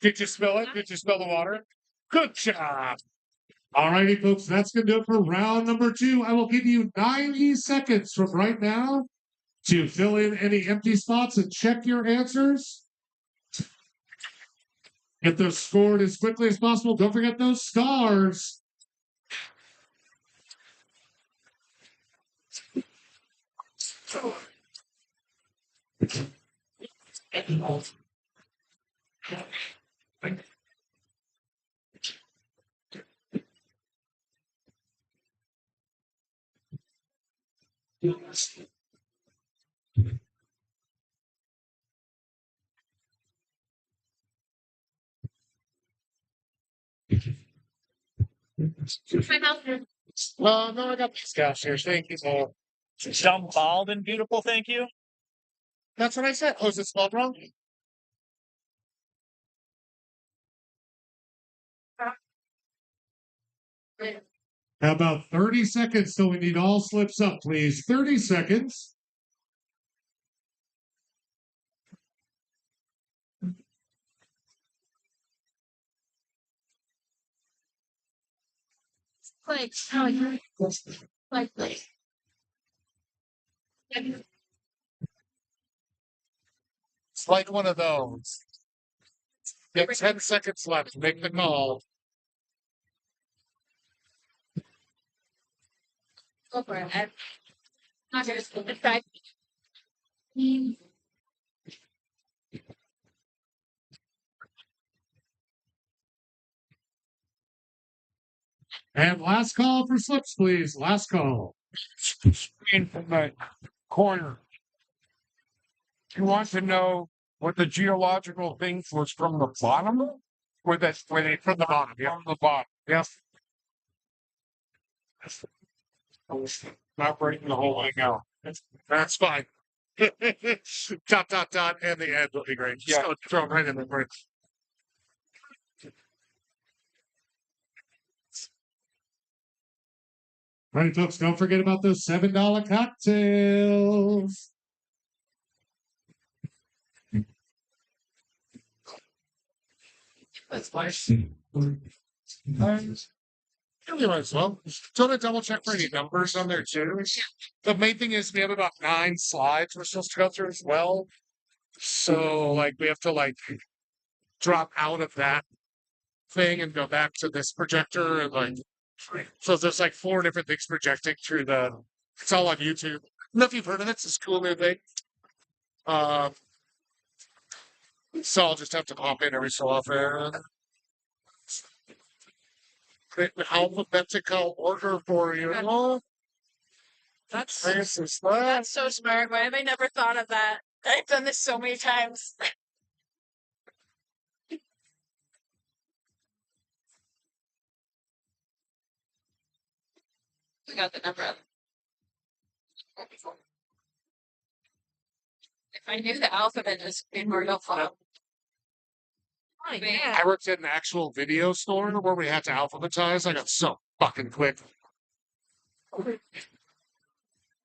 Did you smell it? Did you smell the water? Good job. All righty, folks, that's going to do it for round number 2. I will give you 90 seconds from right now to fill in any empty spots and check your answers. Get those scored as quickly as possible. Don't forget those stars. No, I got these guys here. Thank you. Dumb, bald, and beautiful. Thank you. That's what I said. Oh, is it spelled wrong? How about 30 seconds till we need all slips up, please? 30 seconds. Like, how you like. It's like one of those. You have 10 seconds left. Make the call. Go for it. I'm not gonna split the side. And last call for slips, please. Last call. Screen from the corner. You want to know what the geological things was from the bottom? Where they From the bottom, yeah. from the bottom. Yes. Not breaking the whole thing out. That's fine. Dot, dot, dot, and the end will be great. Just Yeah. go throw it right in the bridge. All right, folks, don't forget about those $7 cocktails. That's nice. You might as well. So to double check for any numbers on there too. The main thing is we have about 9 slides we're supposed to go through as well. So like we have to like drop out of that thing and go back to this projector and like so there's like 4 different things projecting through the it's all on YouTube. I don't know if you've heard of it, it's this cool new thing. So I'll just have to pop in every so often. Create an alphabetical order for you. That's This is that's so smart. Why have I never thought of that? I've done this so many times. We got the number. If I knew the alphabet, this would be more helpful. Oh, yeah. I worked at an actual video store where we had to alphabetize. I got so fucking quick.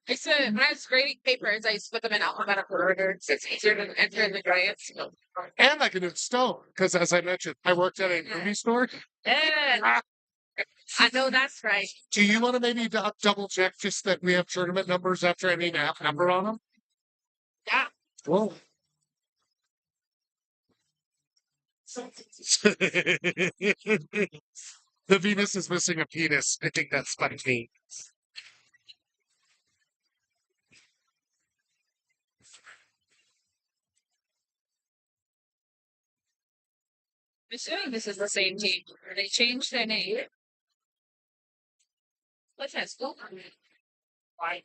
I said when I was grading papers, I used to put them in alphabetical order. So it's easier to enter in the grades. And I can do it stone because, as I mentioned, I worked at a movie store. Yeah, I know that's right. Do you want to maybe double check just that we have tournament numbers after any number on them? Yeah. Whoa. The Venus is missing a penis. I think that's funny. I'm assuming this is the same team. Or they changed their name. What's that school? Why?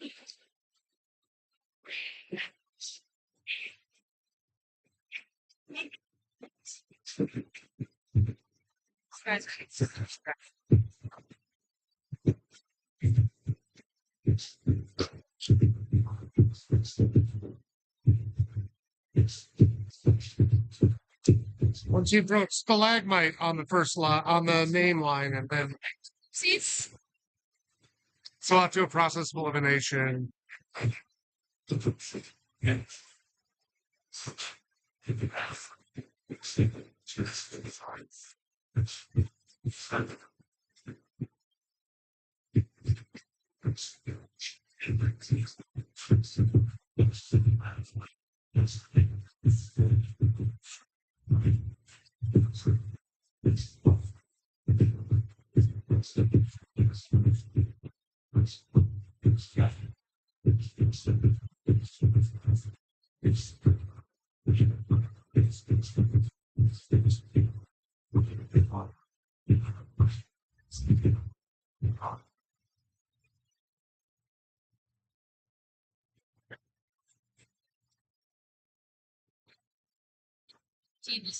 Guys, Once you throw stalagmite on the first line, on the name line, and then see, so I'll have to do a process of elimination.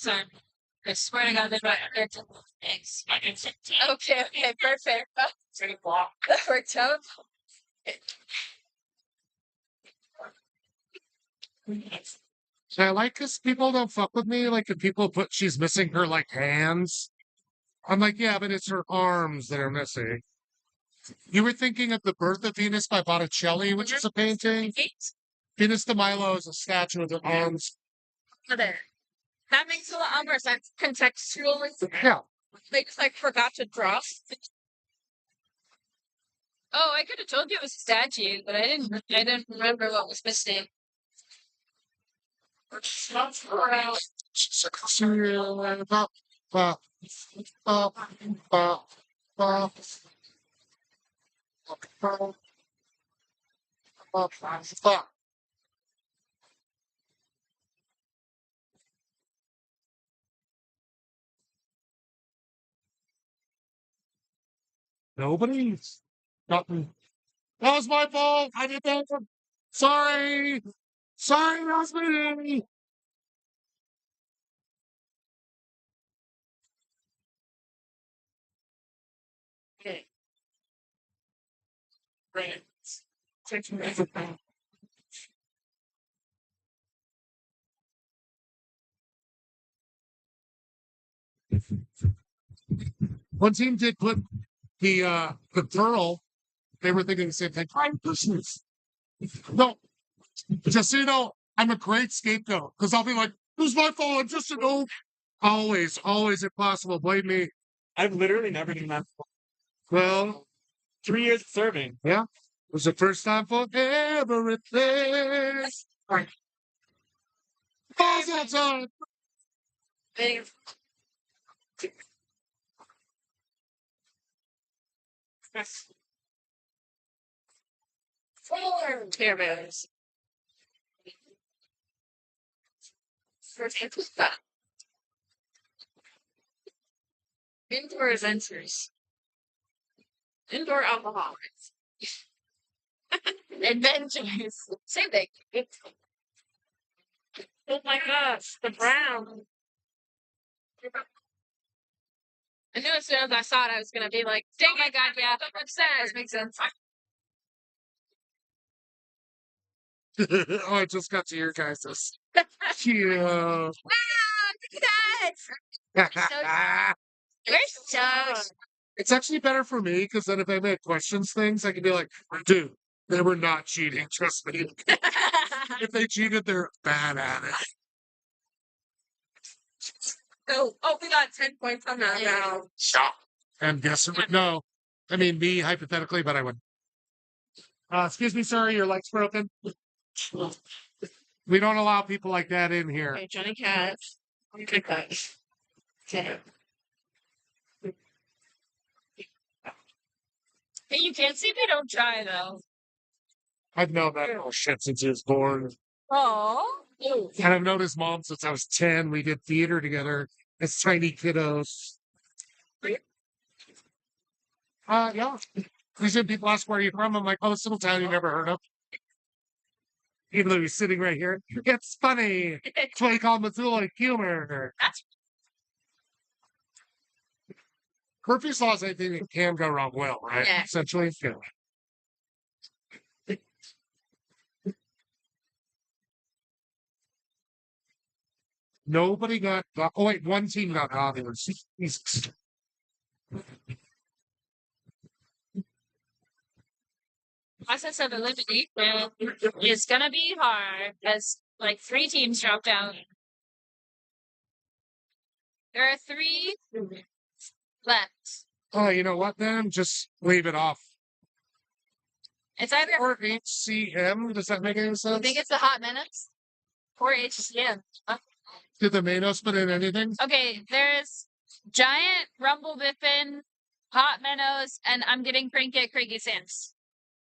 son. I swear to God, they're not here to eggs. Okay, okay, perfect. That worked out. So I like because people don't fuck with me. Like if people put she's missing her like hands. I'm like, yeah, but it's her arms that are missing. You were thinking of The Birth of Venus by Botticelli, which is a painting. Venus de Milo is a statue with her arms. That makes a lot more sense contextually. Yeah. They just like forgot to draw. Oh, I could have told you it was a statue, but I didn't. I didn't remember what was missing. Oh, fuck. Nobody's nothing. That was my fault. I did that. Sorry. Sorry, that was me. Okay. Great. Take me. One team did put the pearl. They were thinking the same thing. I'm Christmas. No, just so you know, I'm a great scapegoat because I'll be like, "It was my fault. I'm just an old." Always, always, if possible, blame me. I've literally never done that. Well, 3 years of serving. yeah, it was the first time for everything. Balls outside. Four Care Bears. Indoor adventures. Indoor alcoholics. Adventures. Same thing. Oh my gosh, the brown. I knew as soon as I saw it, I was gonna be like, "Dang my god, yeah, that makes sense." Oh, I just got to your guys'. Yeah. We're so. It's actually better for me because then if I make questions things, I can be like, dude, they were not cheating. Trust me. If they cheated, they're bad at it. Oh, we got 10 points on that now. Stop. And guess who would know? I mean, me hypothetically, but I would. Excuse me, sir, your leg's broken. We don't allow people like that in here. Okay, Johnny Cat. Okay. Okay. Hey, you can't see me, don't try though. I've known that shit since he was born. Oh. And I've known his mom since I was 10. We did theater together as tiny kiddos. Yeah. Usually people ask where you're from. I'm like, oh, this little town you never heard of. Even though he's sitting right here. It's funny. That's why you call Missoula humor. Curfew law is anything that can go wrong well, right? Yeah. Essentially. Yeah. Nobody got. Oh wait, one team got obvious. Jesus. Process of elimination is gonna be hard as like 3 teams dropped out. There are 3 left. Oh, you know what then? Just leave it off. It's either Or HCM. Does that make any I sense? think it's the Hot Minutes or HCM. Did the Manos put in anything? Okay, there's Giant, Rumble Biffin, Hot Minnows, and I'm getting cranky at Cranky Sands.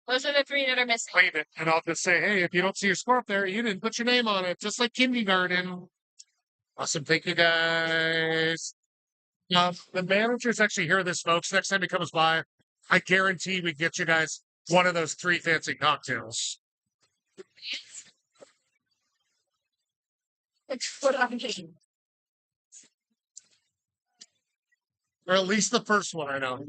Those are the 3 that are missing. Leave it. And I'll just say, hey, if you don't see your score up there, you didn't put your name on it, just like kindergarten. Awesome. Thank you, guys. The managers actually hear this, folks. Next time he comes by, I guarantee we get you guys one of those 3 fancy cocktails. It's what I'm getting. Or at least the first one, I know.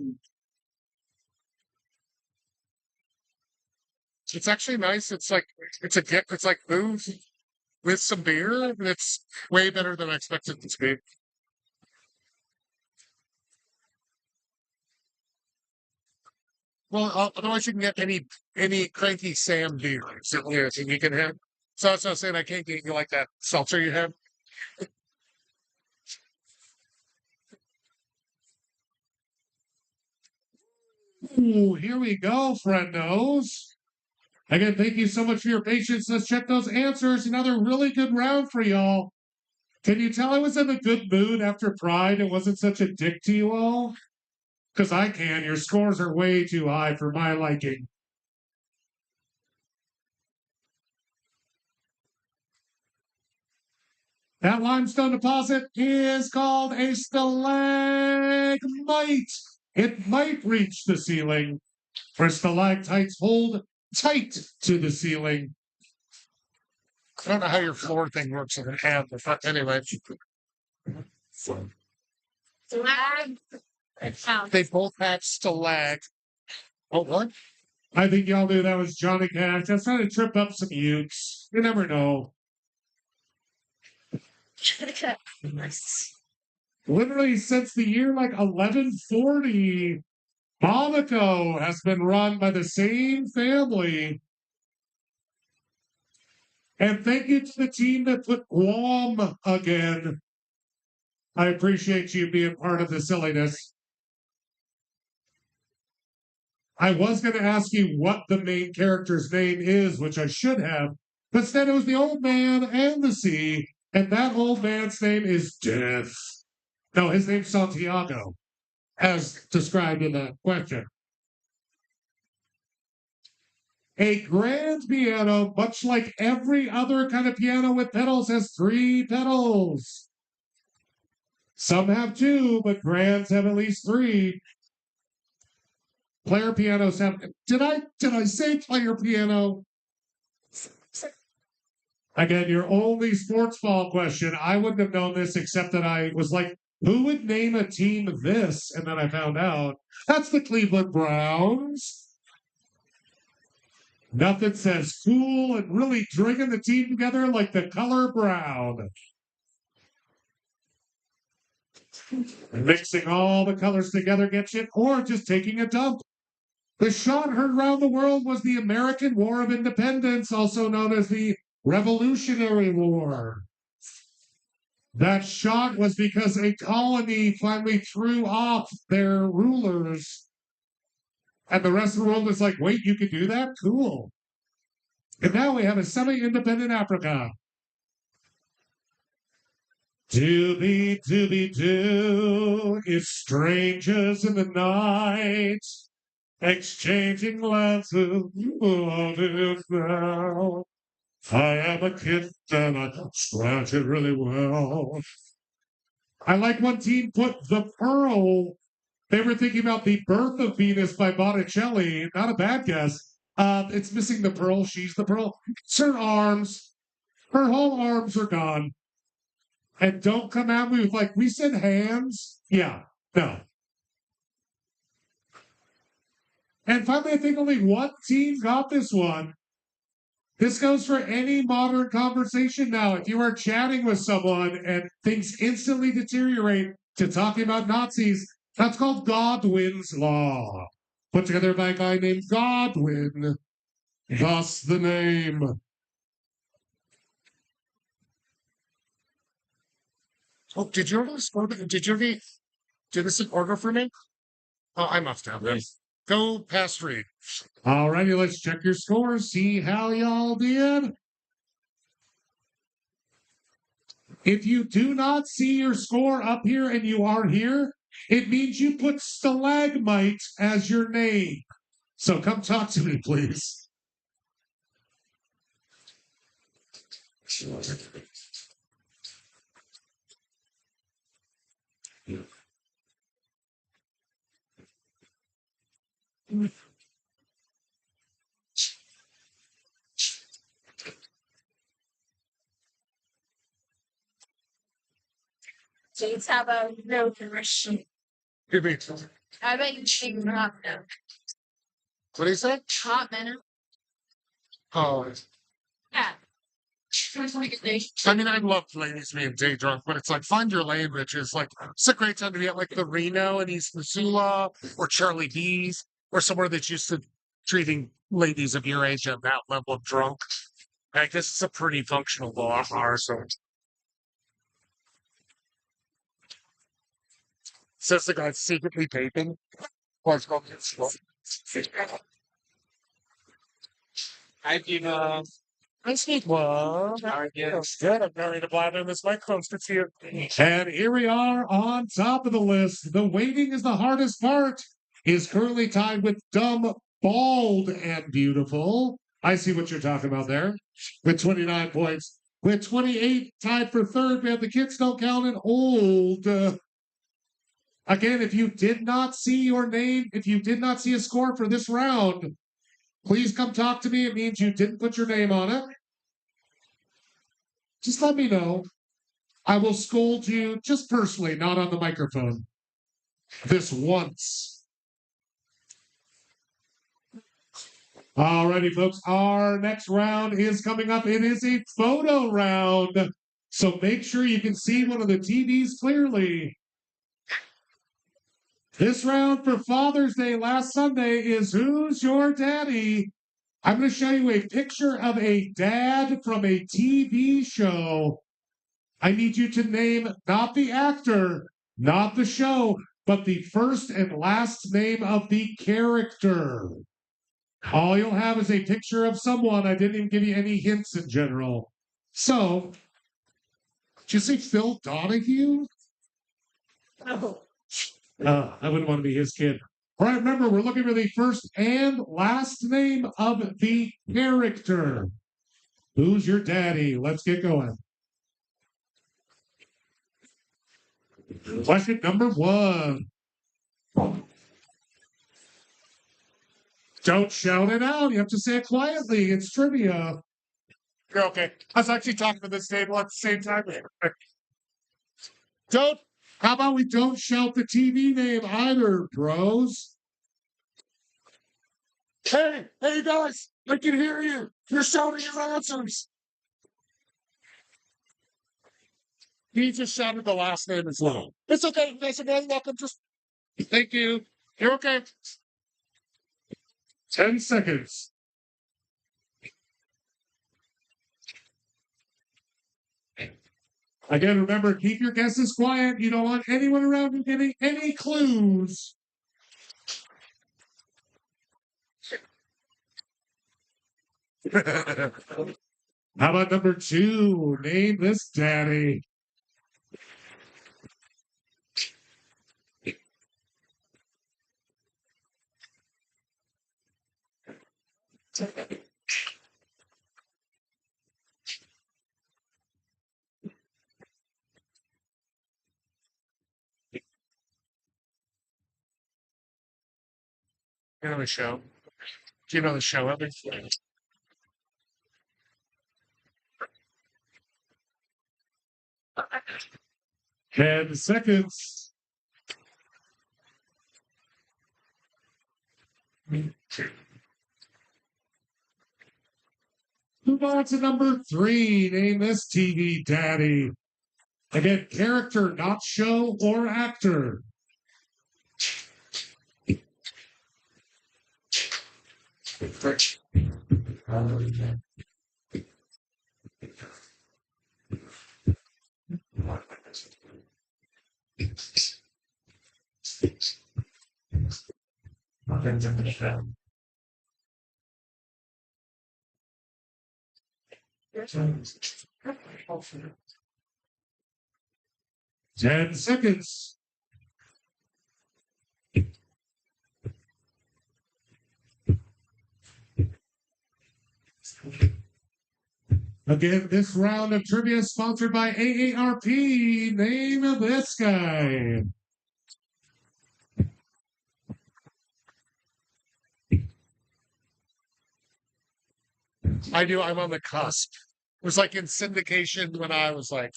It's actually nice. It's a gift. It's like booze with some beer, and it's way better than I expected it to be. Well, otherwise you can get any cranky Sam beer. So, yeah, so you can have. So that's what I was saying. I can't get you like that seltzer you have. Ooh, here we go, friendos. Again, thank you so much for your patience. Let's check those answers. Another really good round for y'all. Can you tell I was in a good mood after Pride and wasn't such a dick to you all? Because I can. Your scores are way too high for my liking. That limestone deposit is called a stalagmite. It might reach the ceiling, for stalactites hold tight to the ceiling. I don't know how your floor thing works in an amp, but anyway. Slag. They both have stalag. Oh, what? I think y'all knew that was Johnny Cash. That's trying to trip up some youths. You never know. Literally since the year like 1140, Monaco has been run by the same family. And thank you to the team that put Guam again. I appreciate you being part of the silliness. I was going to ask you what the main character's name is, which I should have, but instead it was the old man and the sea, and that old man's name is Death. No, his name's Santiago, as described in the question. A grand piano, much like every other kind of piano with pedals, has 3 pedals. Some have 2, but grands have at least 3. Player pianos have. Did I say player piano? Again, your only sports ball question. I wouldn't have known this except that I was like, who would name a team this? And then I found out that's the Cleveland Browns. Nothing says cool and really drinking the team together like the color brown. Mixing all the colors together gets you, or just taking a dump. The shot heard around the world was the American War of Independence, also known as the Revolutionary War. That shot was because a colony finally threw off their rulers. And the rest of the world was like, wait, you could do that? Cool. And now we have a semi-independent Africa. Doobie doobie doo, it's strangers in the night, exchanging glances. What is now? I am a kid and I scratch it really well. I like one team put the pearl. They were thinking about the birth of Venus by Botticelli. Not a bad guess. It's missing the pearl. She's the pearl. It's her arms. Her whole arms are gone. And don't come at me with like, we said hands. Yeah, no. And finally, I think only one team got this one. This goes for any modern conversation now. If you are chatting with someone and things instantly deteriorate to talking about Nazis, that's called Godwin's Law. Put together by a guy named Godwin. Thus the name. Oh, did you already do this in order for me? Oh, I must have this. Go past read. Alrighty, let's check your scores, see how y'all did. If you do not see your score up here and you are here, it means you put stalagmite as your name. So come talk to me, please. Jeans have a no direction. Give me. I bet you think not now. What do you say? Hot minute. Oh, Yeah. I mean, I love ladies being day drunk, but it's like find your lane, bitches. Like it's a great time to be at like the Reno in East Missoula or Charlie B's or somewhere that's used to treating ladies of your age at that level of drunk. I guess it's a pretty functional bar, so. Says the guy secretly vaping. Well, it's called Hi, Diva. I speak well. How are you? Good. I'm very to blather in this microphone to see it. And here we are on top of the list. The waiting is the hardest part. Is currently tied with Dumb, Bald, and Beautiful. I see what you're talking about there with 29 points. With 28 tied for third, we have the Kids Don't Count and Old. Again, if you did not see your name, if you did not see a score for this round, please come talk to me. It means you didn't put your name on it. Just let me know. I will scold you just personally, not on the microphone. This once. Alrighty, folks. Our next round is coming up. It is a photo round. So make sure you can see one of the TVs clearly. This round for Father's Day last Sunday is Who's Your Daddy? I'm going to show you a picture of a dad from a TV show. I need you to name not the actor, not the show, but the first and last name of the character. All you'll have is a picture of someone. I didn't even give you any hints in general. So, did you say Phil Donahue? No. I wouldn't want to be his kid. All right, remember, we're looking for the first and last name of the character. Who's your daddy? Let's get going. Question number 1. Don't shout it out. You have to say it quietly. It's trivia. You're okay. I was actually talking to this table at the same time. Don't. How about we don't shout the TV name either, bros? Hey, guys, I can hear you. You're shouting your answers. He just shouted the last name as well. It's okay. That's okay. Welcome. Just thank you. You're okay. 10 seconds. Again, remember, keep your guesses quiet. You don't want anyone around you getting any clues. How about number 2? Name this daddy. You know the show? Do you know the show, Ellie? 10 seconds. Move on to number 3. Name this TV daddy. Again, character, not show or actor. Ten seconds. Again, this round of trivia is sponsored by AARP. Name of this guy. I do. I'm on the cusp. It was like in syndication when I was like.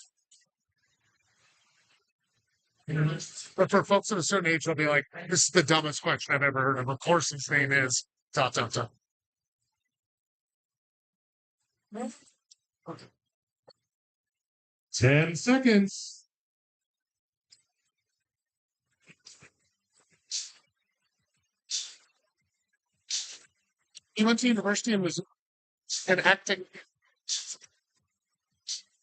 But for folks of a certain age, they'll be like, "This is the dumbest question I've ever heard of." Of course, his name is dot dot dot. 10 seconds. He went to university and was an acting.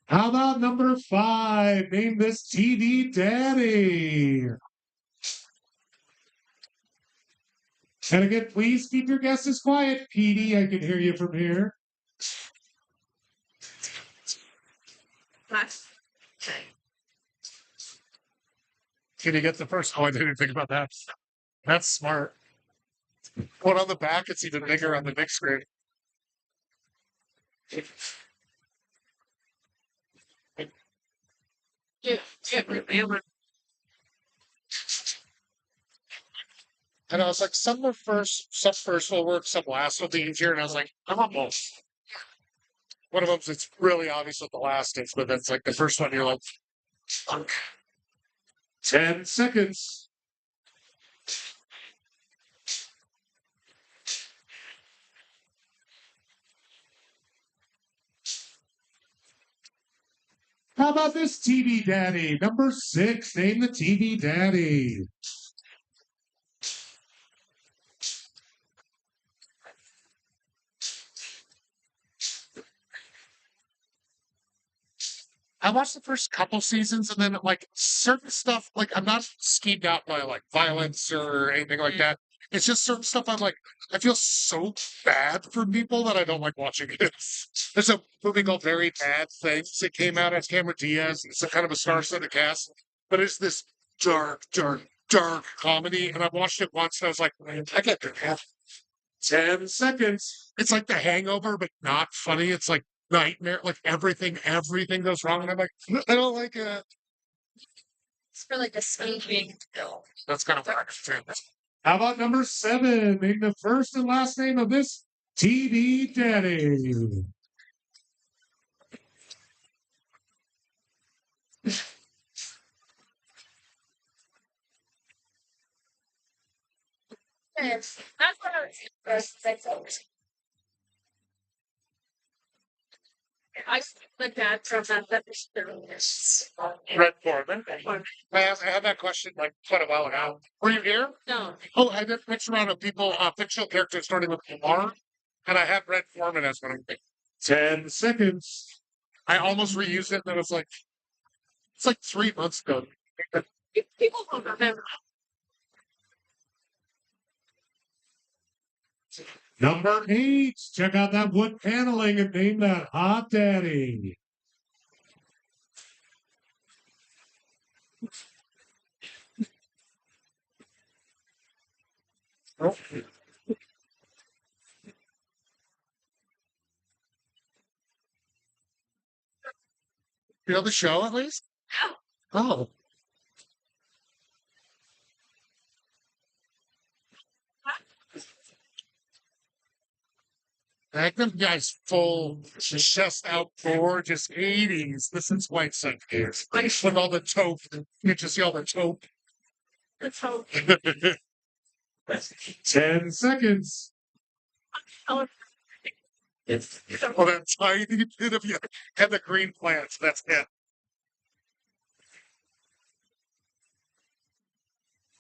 How about number 5? Name this TV daddy. And again, please keep your guesses quiet. Petey, I can hear you from here. Can you get the first? Oh, I didn't think about that. That's smart. One on the back, it's even bigger on the big screen. And I was like, some first will work, some last will be easier. And I was like, I'm on both. One of them's it's really obvious what the last is, but that's like the first one you're like, fuck. 10 seconds. How about this TV daddy? Number 6, name the TV daddy. I watched the first couple seasons and then like certain stuff, like I'm not schemed out by like violence or anything like that. It's just certain stuff I'm like, I feel so bad for people that I don't like watching it. There's a movie called Very Bad Things that came out as Cameron Diaz. It's a kind of a star-studded cast, but it's this dark, dark, dark comedy. And I watched it once and I was like, I get that. 10 seconds. It's like The Hangover, but not funny. It's like nightmare, like everything goes wrong. And I'm like, I don't like it. It's for like a sleeping pill. That's kind of what I understand. How about number 7? Name the first and last name of this TV daddy. That's what I was first. I the dad from that Red Foreman. I had that question like quite a while ago. Were you here? No. Oh, I did a picture out of people, fictional characters starting with Lamar, and I had Red Foreman as one of them. 10 seconds. I almost reused it, and it was like, it's like 3 months ago. People don't remember. Number 8. Check out that wood paneling and name that hot daddy. Oh. You know the show at least? Oh. Magnum guy's full, chest out, gorgeous 80s. This is White Sundays. With all the taupe. You just see all the taupe. It's so 10 seconds. Well, that tiny bit of you and the green plants. That's it.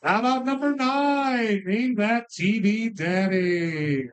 How about number 9? Name that TV daddy.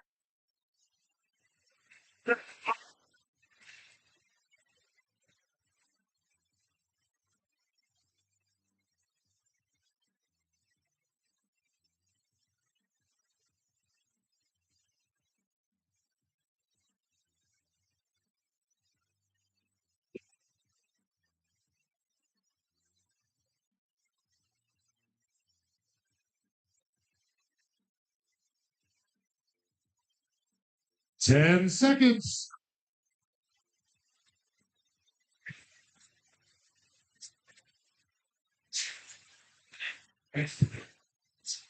Ten seconds.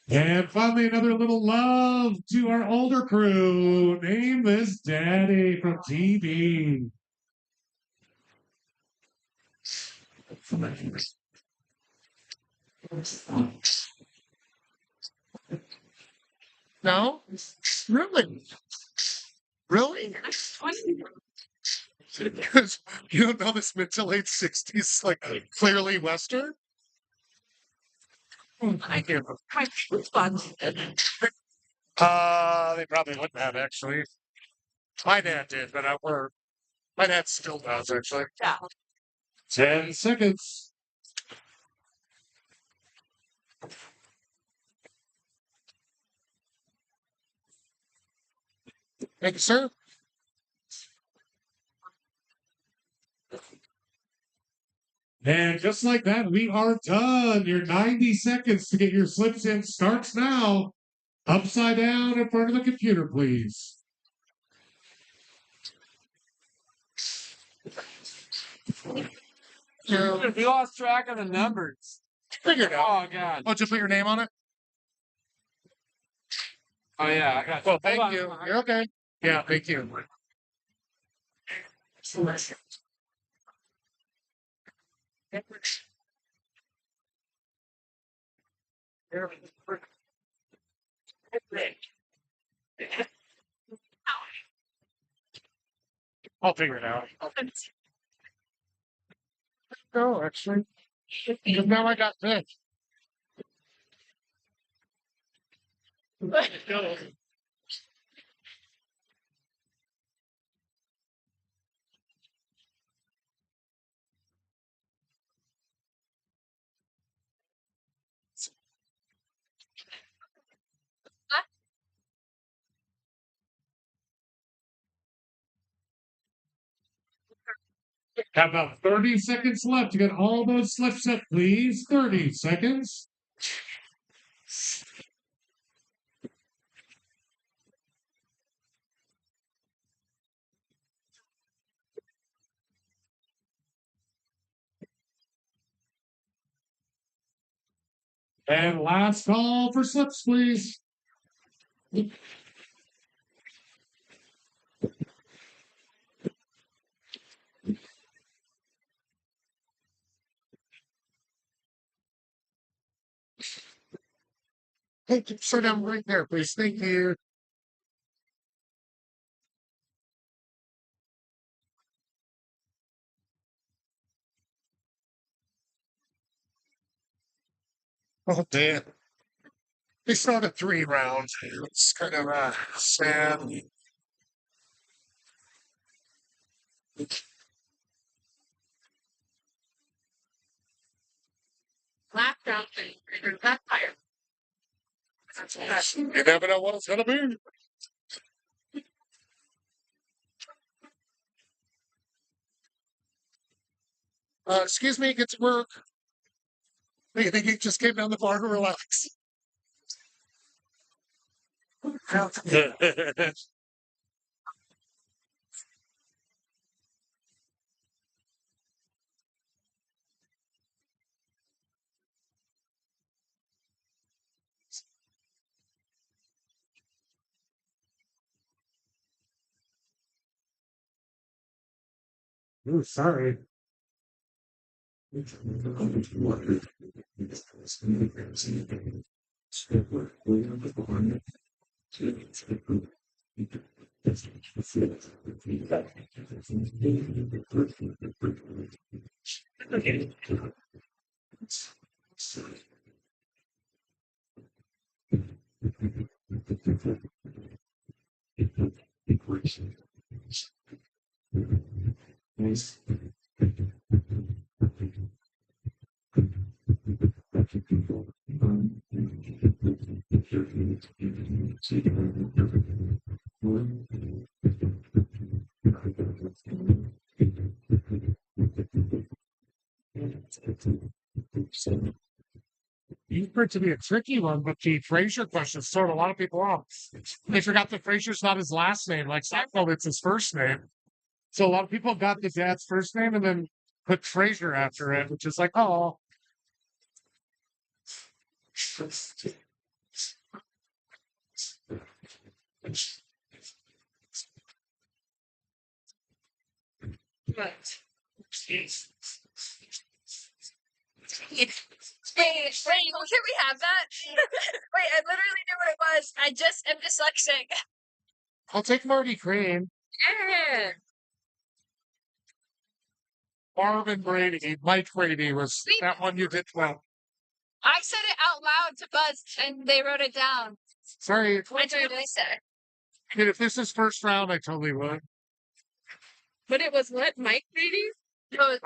And finally, another little love to our older crew. Name this daddy from TV. No? Really? Really? Because you don't know this mid to late 60s, like clearly Western? I do. My fun. They probably wouldn't have actually. My dad did, but my dad still does actually. Yeah. 10 seconds. Thank you, sir. And just like that, we are done. Your 90 seconds to get your slips in starts now. Upside down in front of the computer, please. We lost track of the numbers. Figure it out. Oh god. Oh, just put your name on it? Oh yeah, I got Well, Hold thank on. you. You're okay. Yeah, thank you. I'll figure it out. No, actually. Because now I got this. Have about 30 seconds left to get all those slips up, please. 30 seconds. And last call for slips, please. Hey, sit down right there, please. Thank you. Oh, damn. They started 3 rounds. It's kind of sad. Last round, that fire. You never know what it's going to be. Excuse me, get to work. I think you just came down the bar to relax. Ooh, sorry. You for it to be a tricky one, but the Fraser question sort a lot of people off. They forgot that Fraser's not his last name. Like Seinfeld, it's his first name. So a lot of people got the dad's first name and then put Fraser after it, which is like, oh. Wait, can we have that? Wait, I literally knew what it was. I just am dyslexic. I'll take Marty Crane. Yeah. Marvin Brady. Mike Brady was that one you did well. I said it out loud to Buzz, and they wrote it down. Sorry. What did I say? I mean, if this is first round, I totally would. But it was what? Mike Brady? No,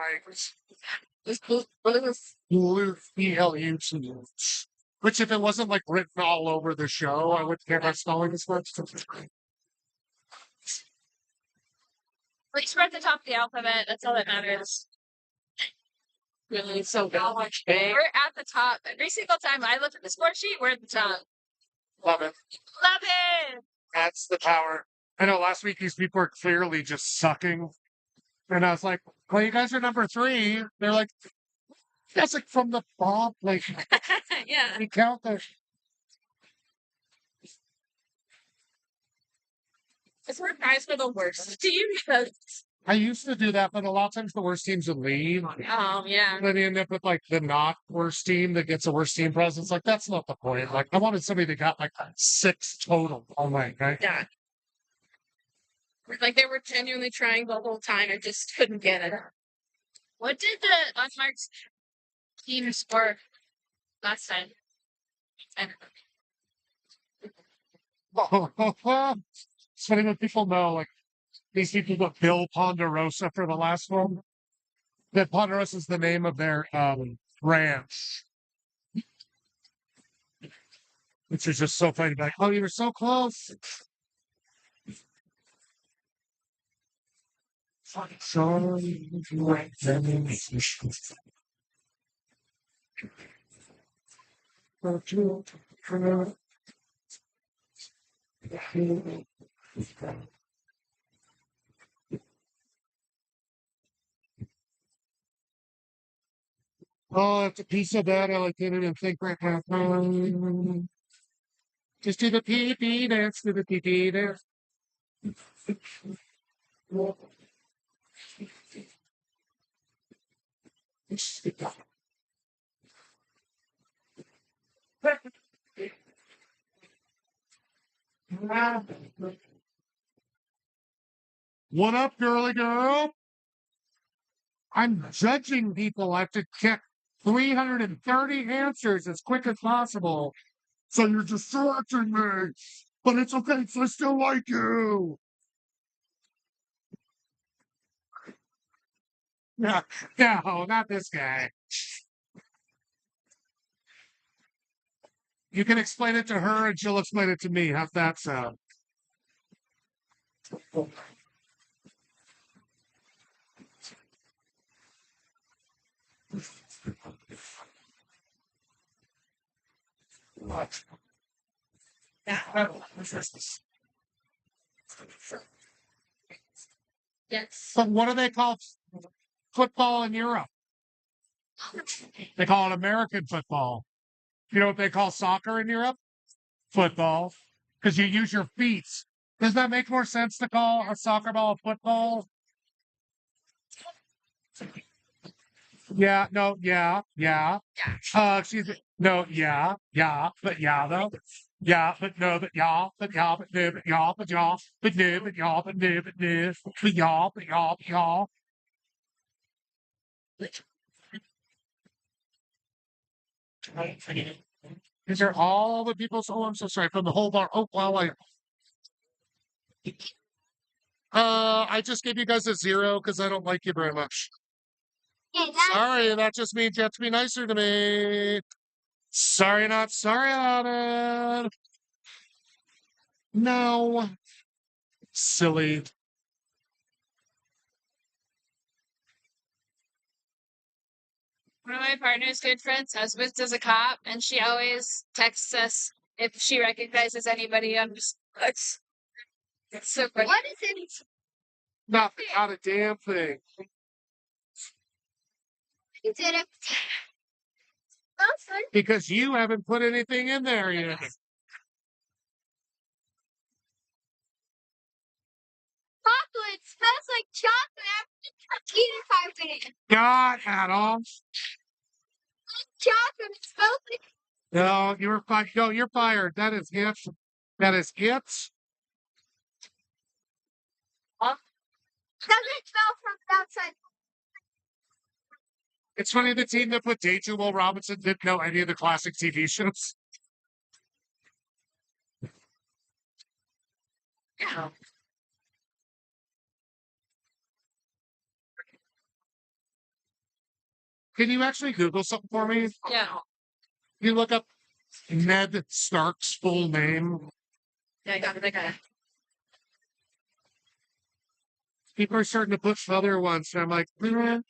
What is Blue BLU? Which, if it wasn't like written all over the show, I wouldn't care about spelling as much. like spread the top of the alphabet. That's all that matters. Really, so we're at the top. Every single time I look at the score sheet, we're at the top. Love it. Love it. That's the power. I know last week these people were clearly just sucking. And I was like, Well, you guys are number 3. They're like, that's like from the top. Like, Yeah. we count the. It's where guys are the worst team because I used to do that, but a lot of times the worst teams would leave. yeah. And then you end up with like the not worst team that gets a worst team presence. Like, that's not the point. Like, I wanted somebody that got like 6 total. Oh my, right? Yeah. Like they were genuinely trying the whole time and just couldn't get it. What did the unmarked team score last time? It's funny when people know, like, these people put Bill Ponderosa for the last one. That Ponderosa is the name of their ranch. Which is just so funny. Like, oh, you were so close. Oh, it's a piece of that. I like didn't even think right now. Just do the pee dance, do the pee dance. What up, girly girl? I'm judging people. I have to check 330 answers as quick as possible. So you're distracting me. But it's okay, 'cause I still like you. No, no, not this guy. You can explain it to her and she'll explain it to me. How's that sound? What? Yes. But what do they call football in Europe? They call it American football. You know what they call soccer in Europe? Football. Because you use your feet. Does that make more sense to call a soccer ball a football? Yeah, no, yeah. Excuse me. No, yeah, but yeah, though. Yeah, but no, but yeah, but yeah, but no, but yeah, but yeah, but no, but yeah, but no, but no, but yeah, but yeah, but yeah. These are all the people's. Oh, I'm so sorry. From the whole bar. Oh, wow. I just gave you guys a 0 because I don't like you very much. Sorry, that just means you have to be nicer to me. Sorry, not sorry about it. No. Silly. One of my partner's good friends' husband is a cop, and she always texts us if she recognizes anybody on the it's so funny. What is it? Nothing. Not a damn thing. You did it. Because you haven't put anything in there yet. Chocolate smells like chocolate. After eating 5 minutes. God, Adam. Chocolate smells like. No, you're fired. No, you're fired. That is it. That is it. Doesn't smell from the outside. It's funny the team that put Deja Will Robinson didn't know any of the classic TV shows. Yeah. Can you actually Google something for me? Yeah. You look up Ned Stark's full name. Yeah, I got it. I got it. People are starting to put other ones, and I'm like, That.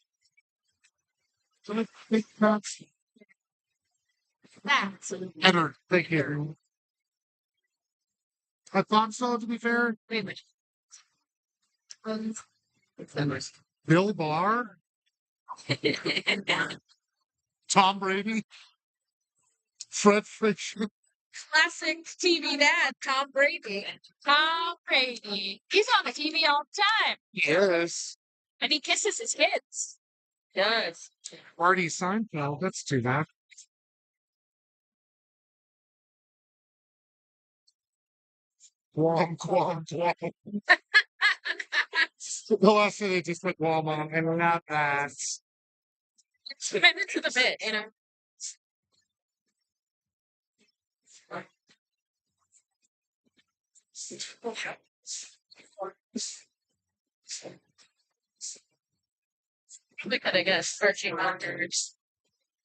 Edward, thank you. I thought so, to be fair. Wait. Bill Barr, Tom Brady, Fred Fisher. Classic TV dad, Tom Brady. Tom Brady. He's on the TV all the time. Yes. And he kisses his kids. Yes. Marty Seinfeld. That's too bad. Guam, Guam, Guam. The last thing they just put Guam on, and not that. It's committed to the bit, you know. We could have guessed searching monsters.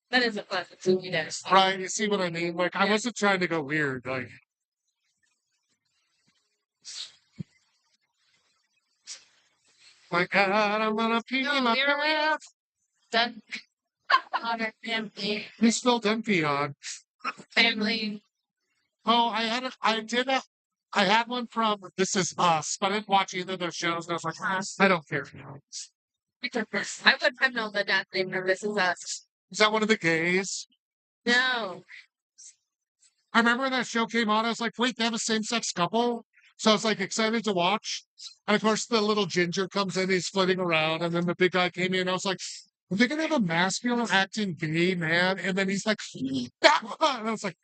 That is a classic TV dad. Right, you see what I mean? Like, I wasn't trying to go weird. Like, my God, I'm gonna pee No, my you're right. pants. Done. Honor family. You spelled empty on. Family. Oh, I had one from This Is Us, but I didn't watch either of those shows. And I was like, I don't care. I wouldn't have known the dad's name from This Is Us. Is that one of the gays? No. I remember when that show came on, I was like, wait, they have a same-sex couple? So I was like excited to watch. And of course, the little ginger comes in, he's flitting around, and then the big guy came in. I was like, are they gonna have a masculine acting gay man? And then he's like, that one. And I was like,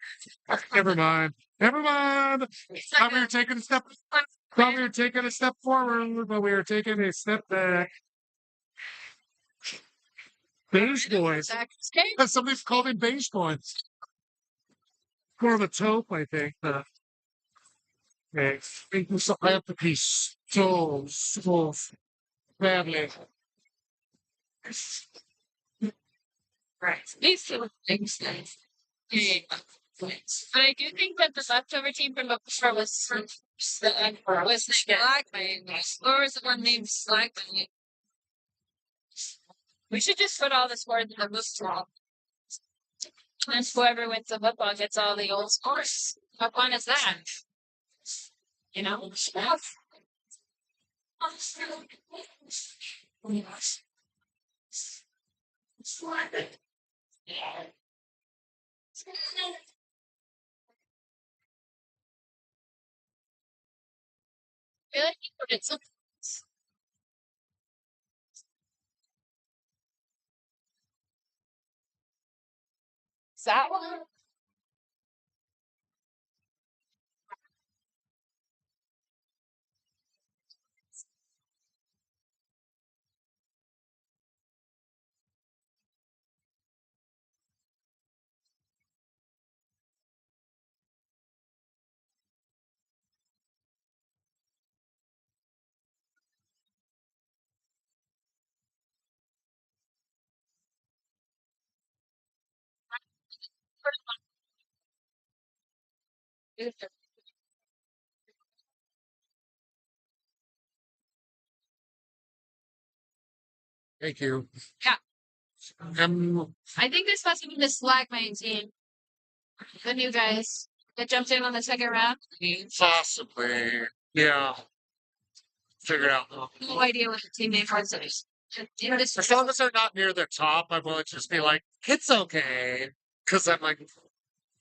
never mind. Never mind. It's Thought like we were a taking a step thought we were taking a step forward, but we were taking a step back. Beige boys. Somebody's called him beige boys. More of a taupe, I think. Okay. I have to pee so badly. Right. These two things. But I do think that the leftover team from before was Slackman. Or was the one named Slackman? We should just put all the scores in the book swap. And whoever wins the football gets all the old scores. How fun is that? You know? I feel like you put it something. Is that one? Thank you. Yeah. Um, I think this must have been the Slackman team. The new guys that jumped in on the second round. possibly. Yeah. Figure it out. No idea what the team name was. As long as they're not near the top, I'm willing to just be like, it's okay. Because I'm like,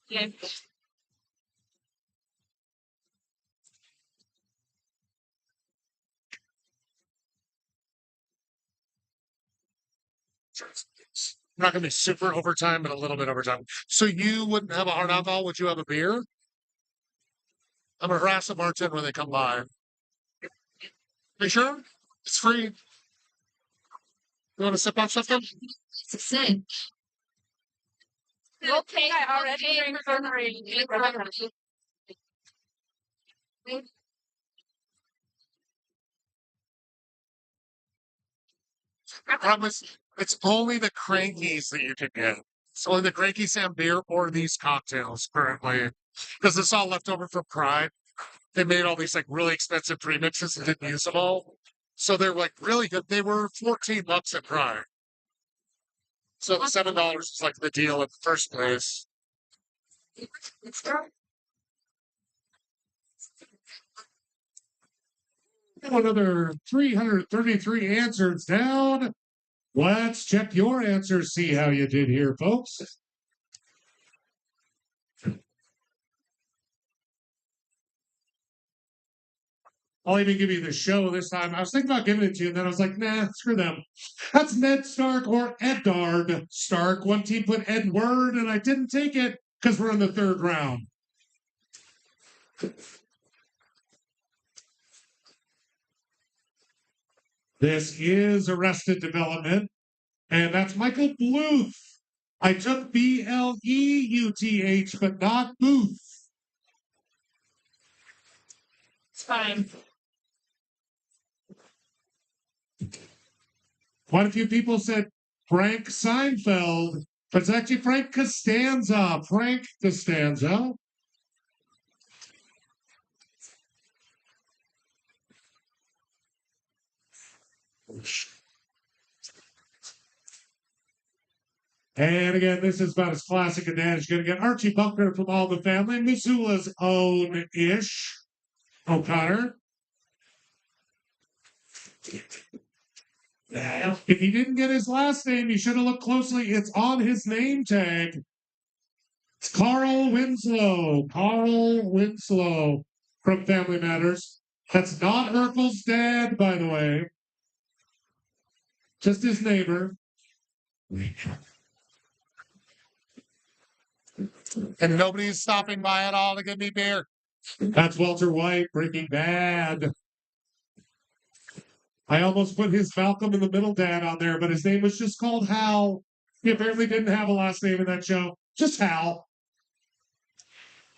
Yeah. not going to be super overtime, but a little bit overtime. So you wouldn't have a hard alcohol? Would you have a beer? I'm gonna harass a bartender when they come by. Are you sure? It's free. You want to sip on something? It's a sin. Okay, I already I promise it's only the crankies that you can get. It's only the cranky Sam beer or these cocktails currently. Because it's all left over from Pride. They made all these like really expensive premixes and didn't use them all. So they're like really good. They were $14 at Pride. So the $7 is like the deal in the first place. Another 333 answers down. Let's check your answers, see how you did here, folks. I'll even give you the show this time. I was thinking about giving it to you, and then I was like, nah, screw them. That's Ned Stark or Eddard Stark. One team put Edward, and I didn't take it because we're in the third round. This is Arrested Development, and that's Michael Bluth. I took Bluth, but not Booth. It's fine. Quite a few people said Frank Seinfeld, but it's actually Frank Costanza. Frank Costanza. And again, this is about as classic a dad as you're going to get. Archie Bunker from All the Family, Missoula's own Ish O'Connor. If he didn't get his last name, you should have looked closely. It's on his name tag. It's Carl Winslow. Carl Winslow from Family Matters. That's not Urkel's dad, by the way. Just his neighbor. And nobody's stopping by at all to give me beer. That's Walter White, Breaking Bad. I almost put his Malcolm in the Middle dad on there, but his name was just called Hal. He apparently didn't have a last name in that show. Just Hal.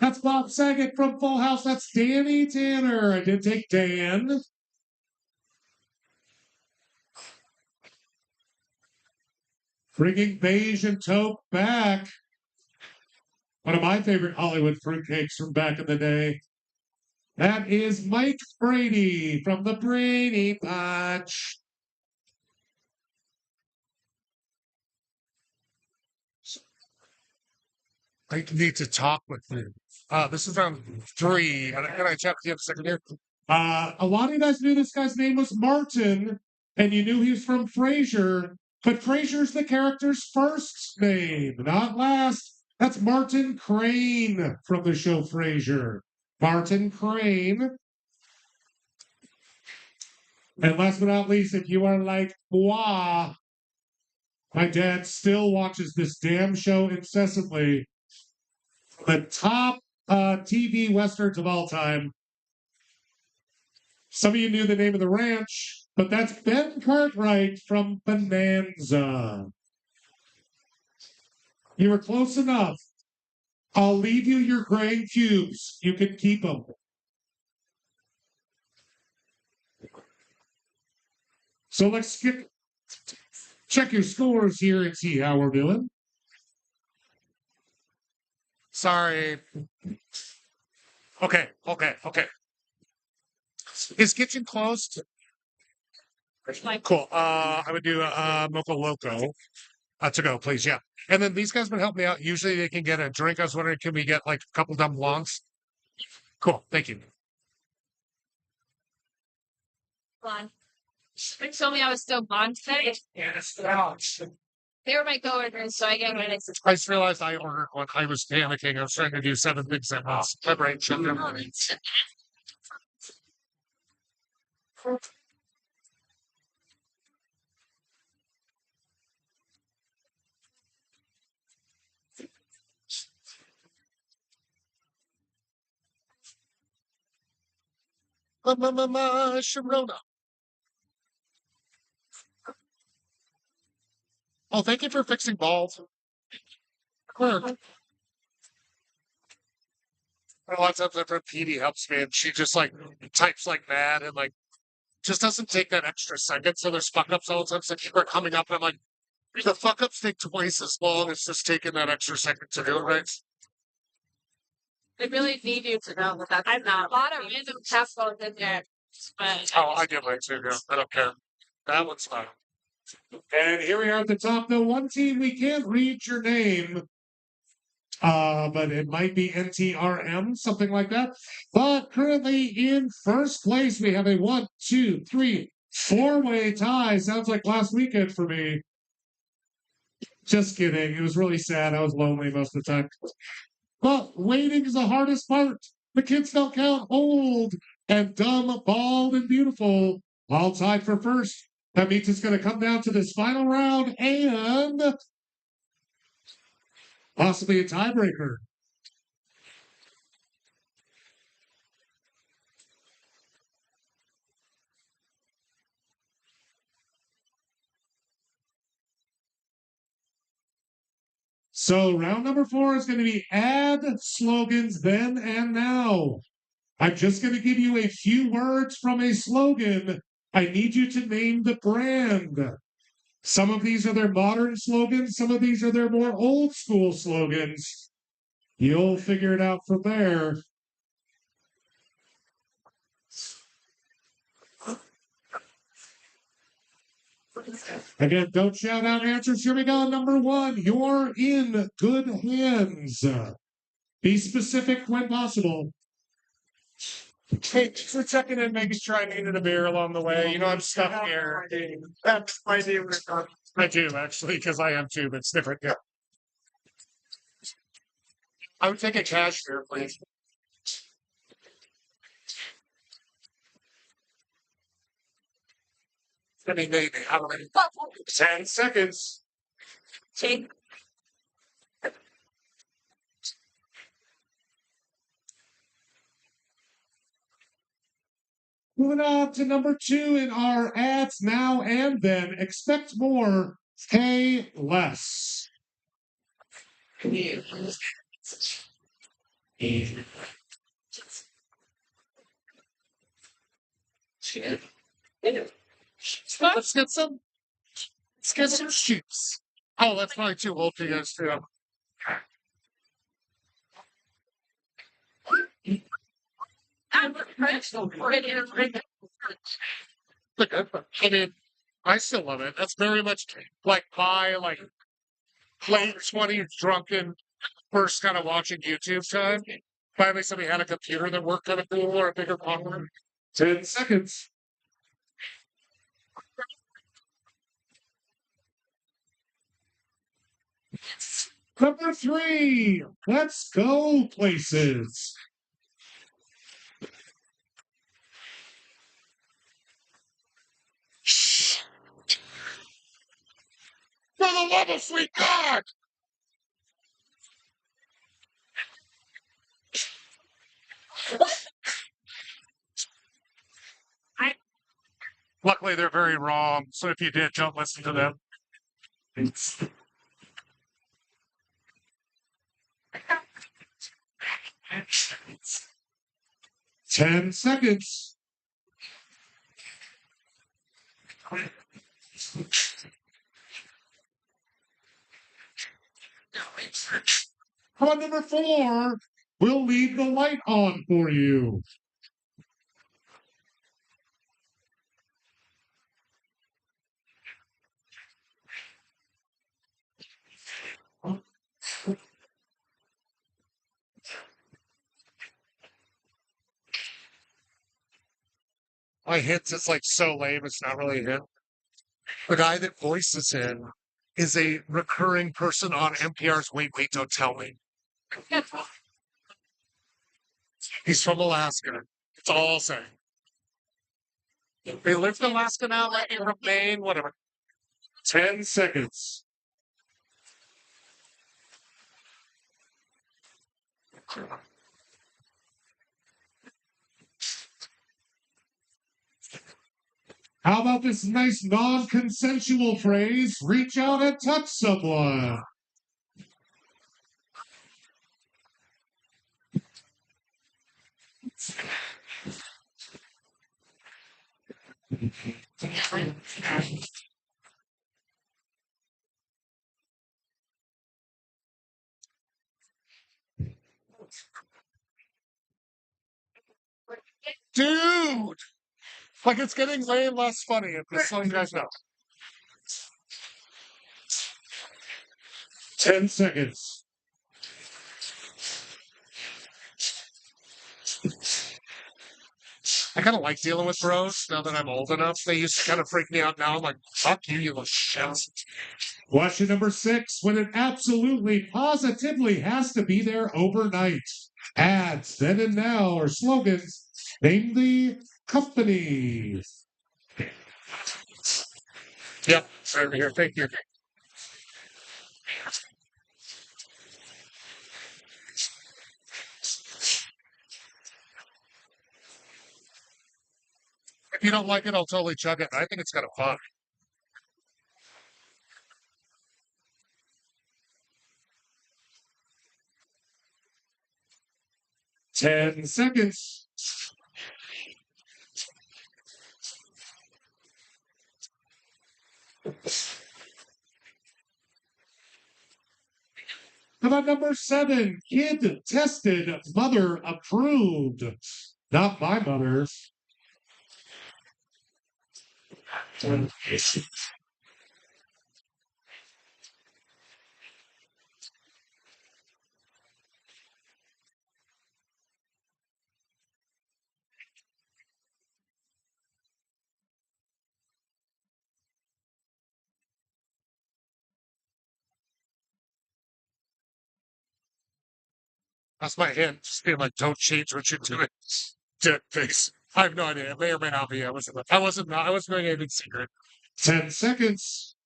That's Bob Saget from Full House. That's Danny Tanner. I did take Dan. Bringing beige and taupe back. One of my favorite Hollywood fruitcakes from back in the day. That is Mike Brady from the Brady Bunch. I need to talk with you. This is on 3. Can I check with you a second here? A lot of you guys knew this guy's name was Martin, and you knew he was from Frasier, but Frasier's the character's first name, not last. That's Martin Crane from the show Frasier. Martin Crane. And last but not least, if you are like moi, my dad still watches this damn show incessantly. The top TV westerns of all time. Some of you knew the name of the ranch, but that's Ben Cartwright from Bonanza. You were close enough. I'll leave you your gray cubes. You can keep them. So let's check your scores here and see how we're doing. Sorry. Okay. Is kitchen closed? Cool. I would do Mocha Loco to go, please. Yeah. And then these guys would help me out. Usually they can get a drink. I was wondering, can we get like a couple dumb blondes? Cool. Thank you. Blonde. They told me I was still blonde today. Yes. They were my coworkers, so I get what it's. I just realized I ordered one. I was panicking. I was trying to do 7 things at once. My brain shut down. Sharona. Oh, thank you for fixing balls. A lot of times after Petey helps me, and she just like types like mad and like just doesn't take that extra second. So there's fuck ups all the time. So people are coming up, and I'm like, the fuck ups take twice as long. It's just taking that extra second to do it right. I really need you to know that I'm not. A lot of random tassels in there, but Oh, I do like too. Yeah, I don't care. That one's fine. And here we are at the top. The one team we can't read your name. but it might be NTRM, something like that. But currently in first place, we have a 1, 2, 3, 4-way tie. Sounds like last weekend for me. Just kidding. It was really sad. I was lonely most of the time. But waiting is the hardest part. The kids don't count. Old and dumb, bald and beautiful, all tied for first. That means it's going to come down to this final round and possibly a tiebreaker. So round number 4 is going to be add slogans then and now. I'm just going to give you a few words from a slogan. I need you to name the brand. Some of these are their modern slogans. Some of these are their more old school slogans. You'll figure it out from there. Again, don't shout out answers. Here we go. Number 1, you're in good hands. Be specific when possible. Hey, just for checking in, making sure I needed a beer along the way. You know, I'm stuck here. That's my favorite. I do, actually, because I am too, but it's different. Yeah. I would take a cash beer, please. I mean, maybe. I don't know. 10 seconds. Take. Moving on to number 2 in our ads now and then. Expect more, pay less. Let's get some. Let's get some sheeps. Oh, that's probably too old for you guys too. Look, I mean, I still love it. That's very much like my late 20s drunken first kind of watching YouTube time. Finally, somebody had a computer that worked kind of cool or a bigger phone. 10 seconds. Number 3, let's go places. For the love of sweet God! Luckily, they're very wrong. So if you did, don't listen to them. 10 seconds. On number 4, we'll leave the light on for you. My hits is like so lame, it's not really a hit. The guy that voices him is a recurring person on NPR's Wait, Wait, Don't Tell Me. He's from Alaska. It's all I'll say. They lived in Alaska now, like in Maine, whatever. 10 seconds. How about this nice non-consensual phrase? Reach out and touch someone. Dude! Like it's getting way less funny, just so you guys know. 10 seconds. I kind of like dealing with bros now that I'm old enough. They used to kind of freak me out. Now I'm like, fuck you, you little shit. Question number 6. When it absolutely, positively has to be there overnight. Ads, then and now, or slogans. Name the company. Yep, over here. Thank you. If you don't like it, I'll totally chug it. I think it's kind of fun. Ten seconds. How about number 7? Kid tested, mother approved. Not my mother. That's my hint. Just being like, don't change what you're doing. Dead face. I have no idea. It may or may not be. I wasn't doing anything secret. 10 seconds.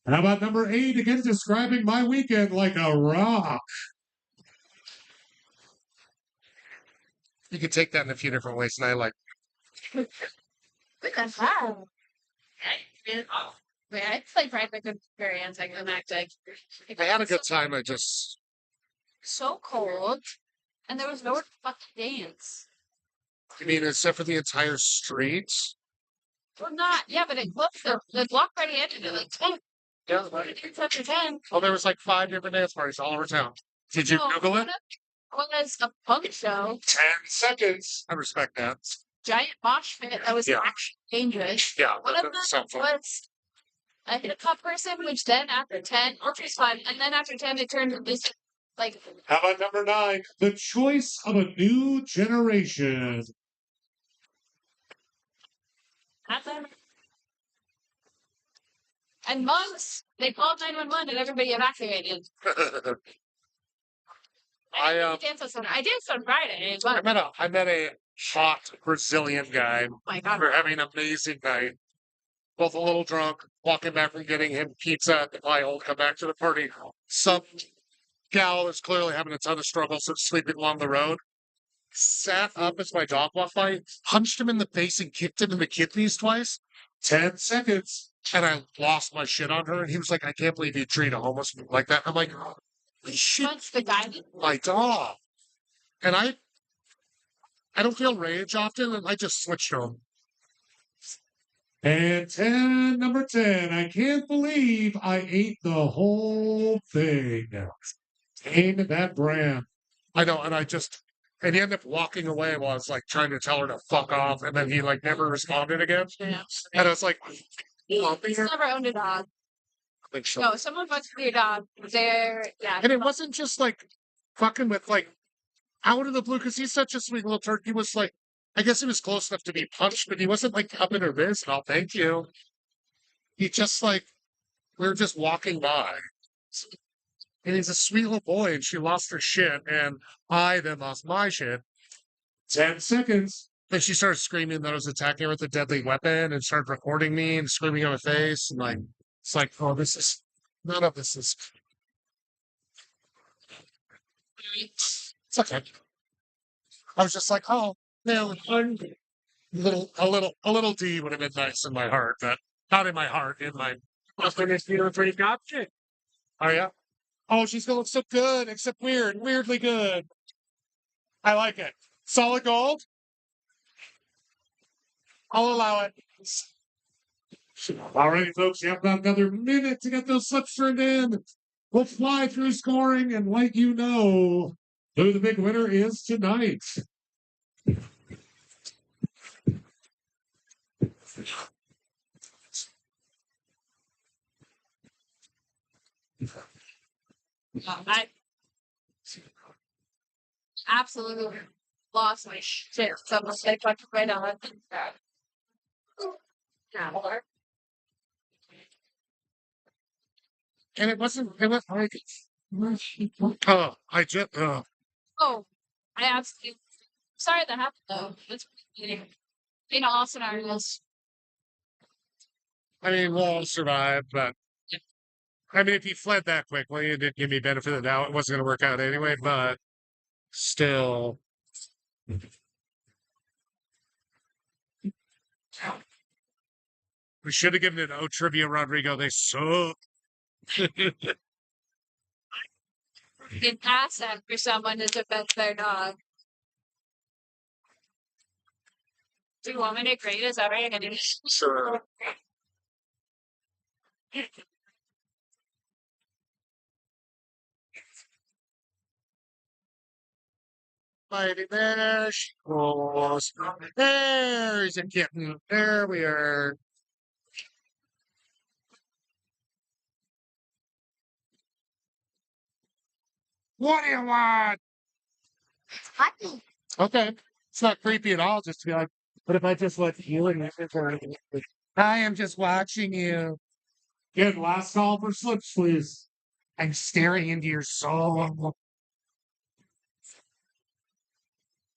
How about number 8? Again, describing my weekend like a rock. You can take that in a few different ways, and I like. Look at that. Wait, I feel like Brad Pitt was very anticlimactic. I had a good time. I just So cold, and there was nowhere to fucking dance. I mean, except for the entire street. Well, not yeah, but it closed. The block party ended at like 10. Yeah. It's after 10. Oh, there was like 5 different dance parties all over town. Did you No, Google it? was a punk show, 10 seconds. I respect that. giant mosh pit that was Yeah. actually dangerous. Yeah, One of them that sounds fun. was a hip hop person, which then after 10, which was fun, and then after 10 it turned to this like How about number 9? The choice of a new generation. nothing. And monks, they called 911 and everybody evacuated. I I danced on Friday, but I met a hot Brazilian guy. oh my god, We're having an amazing night. Both a little drunk, walking back from getting him pizza at the pie hole, come back to the party. Some gal is clearly having a ton of struggles of sleeping along the road. Sat up as my dog walked by, punched him in the face and kicked him in the kidneys twice. 10 seconds. And I lost my shit on her. And he was like, I can't believe you treat a homeless man like that. I'm like, holy shit, once the guy my dog. And I don't feel rage often, and I just switched to him. And number 10. I can't believe I ate the whole thing. Ain't that brand. I know, and he ended up walking away while I was like trying to tell her to fuck off, and then he like never responded again. yeah. And I was like, oh, He's never owned a dog. No, someone wants to be a dog. Yeah. And it wasn't just like fucking with like out of the blue because he's such a sweet little turd. He was like, I guess he was close enough to be punched, but he wasn't like cupping her wrist. And I'll thank you. He just like we were just walking by, and he's a sweet little boy, and she lost her shit, and I then lost my shit. 10 seconds. Then she started screaming that I was attacking her with a deadly weapon, and started recording me and screaming in my face, and like it's like, oh, none of this is. It's okay. I was just like, oh, man, a little D would have been nice in my heart, but not in my heart, in my. Oh yeah. Oh, she's gonna look so good, except weirdly good. I like it. Solid gold. I'll allow it. All right, folks, you have about another minute to get those slips turned in. We'll fly through scoring and let you know who the big winner is tonight. I absolutely lost my shit. So much I fucked my dog. Yeah. And it wasn't. It was like. Oh, I just. Oh, I absolutely sorry that happened though. It's in all scenarios. I mean, we'll all survive, but I mean, if he fled that quickly and didn't give me benefit of the doubt, it wasn't going to work out anyway. But still, we should have given it O Trivia Rodrigo. They suck. An asset for someone to defend their dog. Do you want me to grade? Is that right? Sure. Mighty there she goes. There's a kitten. There we are. What do you want? Okay. It's not creepy at all, just to be like, but if I just let you and I am just watching you. Good. Last call for slips, please. I'm staring into your soul.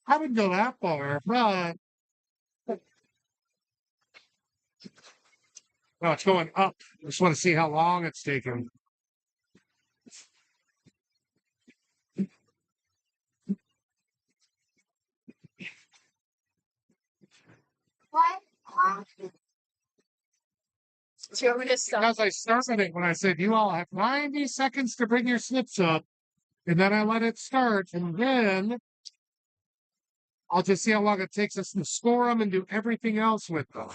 I wouldn't go that far, but no, it's going up. I just want to see how long it's taking. Do you want me to stop? Because I started it when I said you all have 90 seconds to bring your slips up, and then I let it start, and then I'll just see how long it takes us to score them and do everything else with them.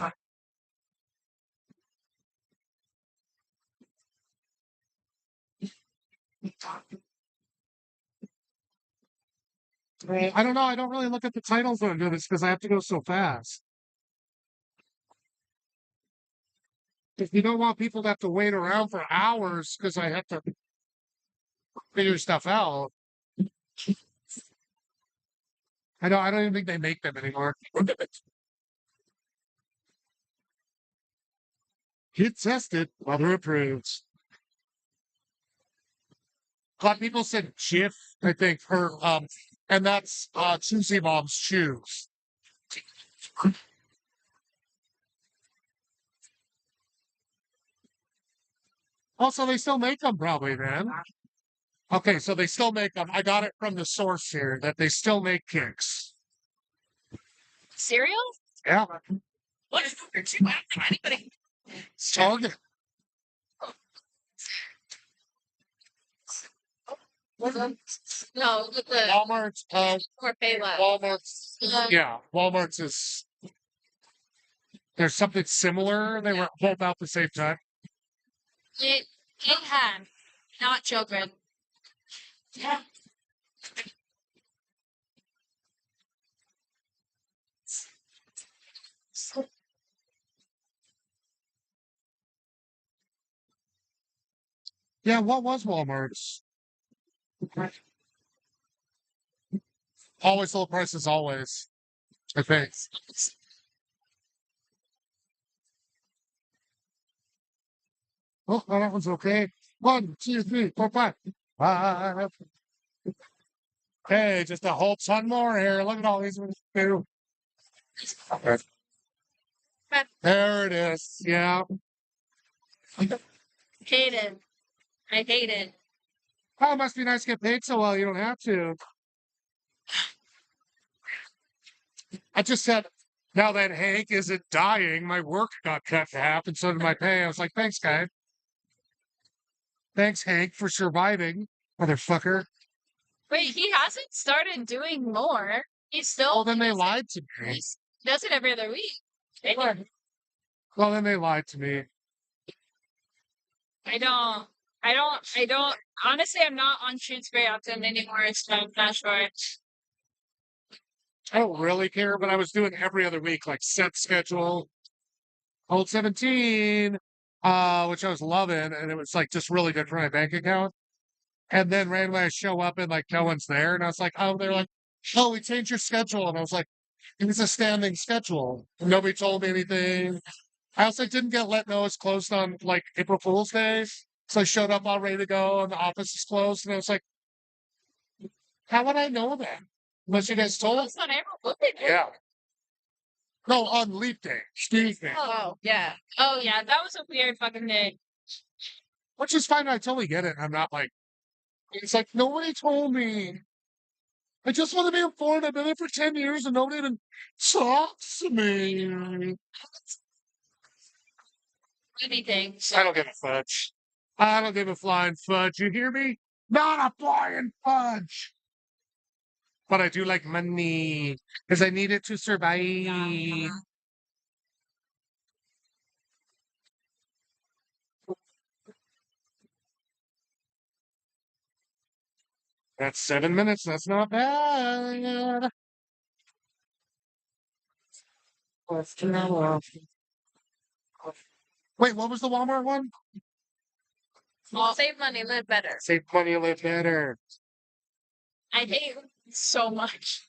I don't know. I don't really look at the titles when I'm doing this because I have to go so fast. If you don't want people to have to wait around for hours because I have to figure stuff out. I don't even think they make them anymore. Get tested, mother approves. A lot of people said Jif, I think, and that's Susie Mom's shoes. Also, they still make them probably, man. Okay, so they still make them. I got it from the source here that they still make kicks. Cereal? Yeah. What is anybody? Target. No, with the Walmart's, more Payless. Walmart's, yeah, Walmart's is. There's something similar. They were both out at the same time. It had, not children. Yeah. Yeah, what was Walmart's? Always low prices, always. I think. Oh, that one's okay. 1, 2, 3, 4, 5. 5. Hey, just a whole ton more here. Look at all these ones too. Okay. There it is. Yeah. Hate it. I hate it. Oh, it must be nice to get paid so well. You don't have to. I just said, now that Hank isn't dying, my work got cut in half, and so did my pay. I was like, thanks, guy. Thanks, Hank, for surviving, motherfucker. Wait, he hasn't started doing more. He's still. Oh, then they lied to me. He does it every other week. Well, then they lied to me. I don't. Honestly, I'm not on shoots very often anymore, so I'm not sure. I don't really care, but I was doing every other week, like set schedule. Old 17, which I was loving, and it was like just really good for my bank account. And then randomly I show up and like no one's there. And I was like, oh, they're like, oh, we changed your schedule. And I was like, it was a standing schedule. Nobody told me anything. I also didn't get let know it's closed on like April Fool's Day. So I showed up all ready to go and the office is closed. And I was like, how would I know that? Unless you guys told us. That's not April Fool's Day. Yeah. No, on leap day. Excuse me. Oh yeah. Oh yeah. That was a weird fucking day. Which is fine. I totally get it. I'm not like, it's like, nobody told me. I just want to be informed. I've been there for 10 years and nobody even talks to me. Anything. I don't give a fudge. I don't give a flying fudge. You hear me? Not a flying fudge. But I do like money because I need it to survive. That's 7 minutes. That's not bad. Wait, what was the Walmart one? Save money, live better. Save money, live better. I hate it so much.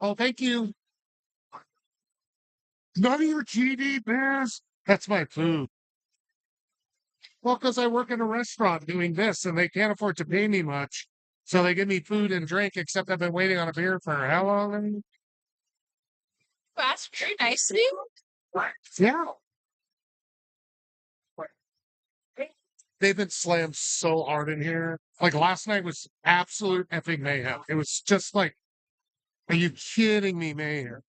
Oh, thank you. None of your GD bears. That's my food. Well, because I work in a restaurant doing this and they can't afford to pay me much. So they give me food and drink, except I've been waiting on a beer for how long? That's very nice of you. Yeah. They've been slammed so hard in here. Like last night was absolute effing mayhem. It was just like, are you kidding me, mayhem?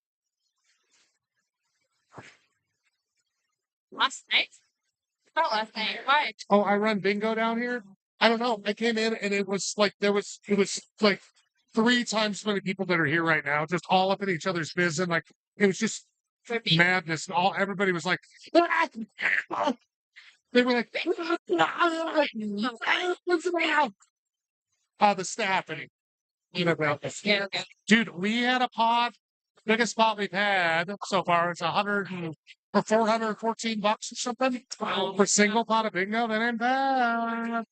Last night? Not last night. Why? Oh, I run bingo down here. I don't know. I came in and it was like it was like 3 times as many people that are here right now, just all up in each other's business. Like it was just For me. madness. And everybody was like, they were like, the staff and Yeah, okay. dude, we had a pot, biggest pot we've had so far. It's 100 or $414 or something for single pot of bingo. That ain't bad.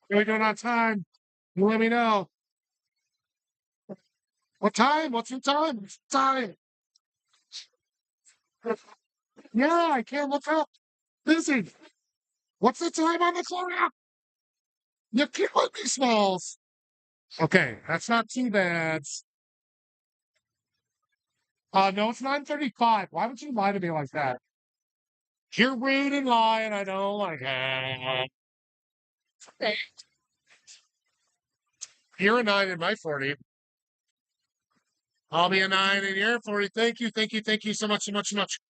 What are we doing on time? You let me know. What time? What's your time? What's the time? Yeah, I can't look up. Busy. What's the time on the clock? You're killing me, Smalls. Okay, that's not too bad. No, it's 9:35. Why would you lie to me like that? You're rude and lying. I don't like that. You're a 9 in my 40. I'll be a 9 in your 40. Thank you, thank you, thank you so much, so much, so much.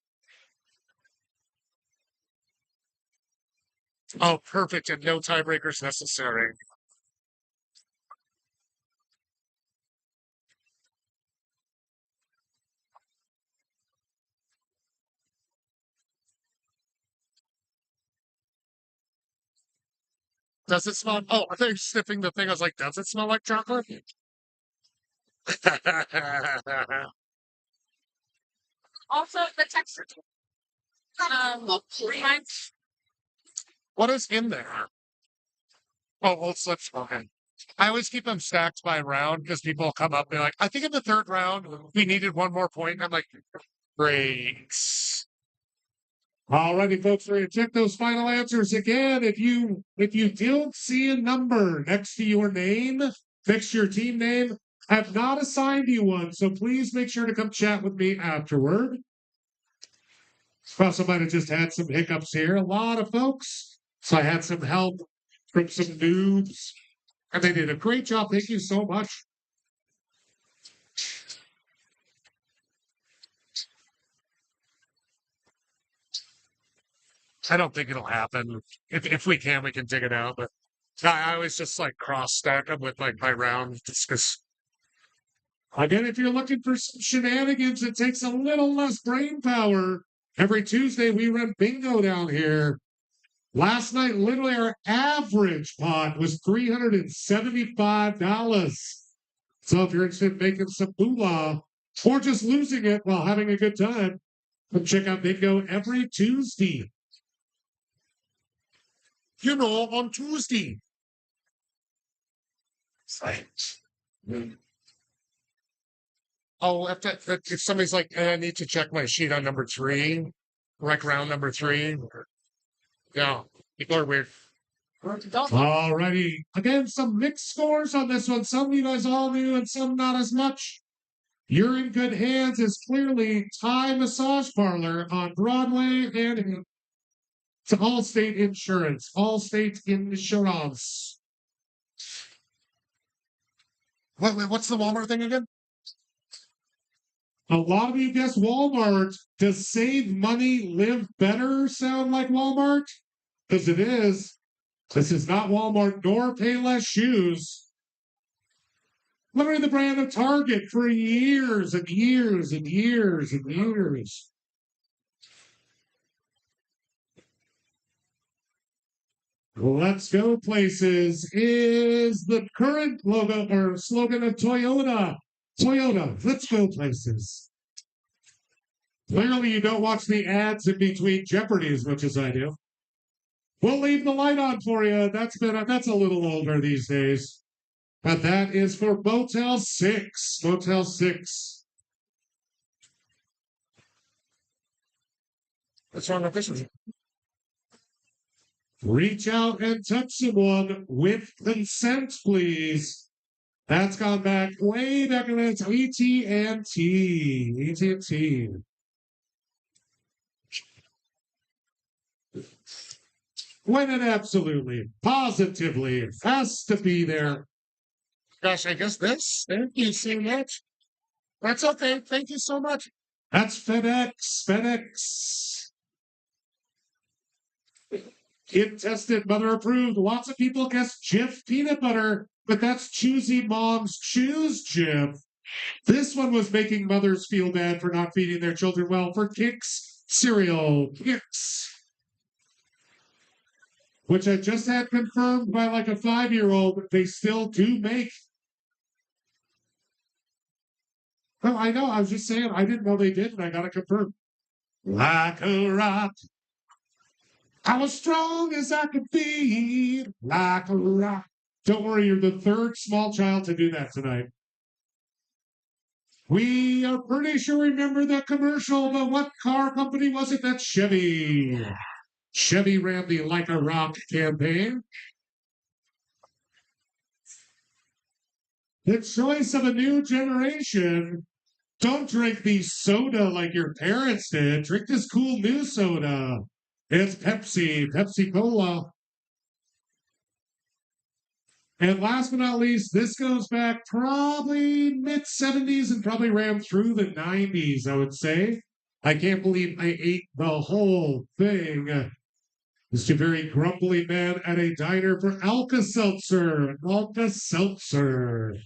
Oh, perfect. And no tiebreakers necessary. Does it smell? Oh, I thought you were sniffing the thing. I was like, does it smell like chocolate? Also, the texture. Reminds. What is in there? Oh, old slips. Okay. I always keep them stacked by round because people will come up and be like, I think in the 3rd round we needed 1 more point. And I'm like, great. Alrighty, folks, we're gonna check those final answers again. If you don't see a number next to your name, fix your team name. I have not assigned you one, so please make sure to come chat with me afterward. Also, might have just had some hiccups here. A lot of folks, so I had some help from some noobs, and they did a great job. Thank you so much. I don't think it'll happen. If we can, we can dig it out. But I always just like cross stack them with like my round just because. Again, if you're looking for some shenanigans, it takes a little less brain power. Every Tuesday, we run bingo down here. Last night, literally, our average pot was $375. So if you're interested in making some moolah or just losing it while having a good time, come check out Bingo every Tuesday. You know, on Tuesday. Oh, if somebody's like, I need to check my sheet on number 3, like round number 3. Yeah, people are weird. Alrighty. Again, some mixed scores on this one. Some you guys all knew and some not as much. You're in good hands is clearly Thai Massage Parlor on Broadway and to Allstate Insurance. Allstate Insurance. What's the Walmart thing again? A lot of you guess Walmart. Does save money, live better sound like Walmart? Because it is. This is not Walmart nor Payless Shoes. Literally the brand of Target for years and years and years and years. Let's go places is the current logo or slogan of Toyota. Toyota, let's go places. Clearly, you don't watch the ads in between Jeopardy as much as I do. We'll leave the light on for you. That's a little older these days. But that is for Motel 6. Motel 6. What's wrong with this one? Reach out and touch someone with consent, please. That's gone back way back in its AT&T. AT&T. When it absolutely, positively has to be there. Gosh, I guess this. Thank you so much. That's okay. Thank you so much. That's FedEx. FedEx. Kid tested, mother approved. Lots of people guess Jif peanut butter, but that's choosy moms choose Jif. This one was making mothers feel bad for not feeding their children well for Kix cereal. Kix. Which I just had confirmed by like a 5-year-old, but they still do make. Oh, I know. I was just saying, I didn't know they did, and I got it confirmed. Like a rock. I was strong as I could be, like a rock. Don't worry, you're the third small child to do that tonight. We are pretty sure remember that commercial, but what car company was it? That's Chevy. Chevy ran the Like a Rock campaign. The choice of a new generation. Don't drink the soda like your parents did. Drink this cool new soda. It's Pepsi, Pepsi Cola. And last but not least, this goes back probably mid-70s and probably ran through the 90s, I would say. I can't believe I ate the whole thing. Just a very grumbly man at a diner for Alka-Seltzer. Alka-Seltzer.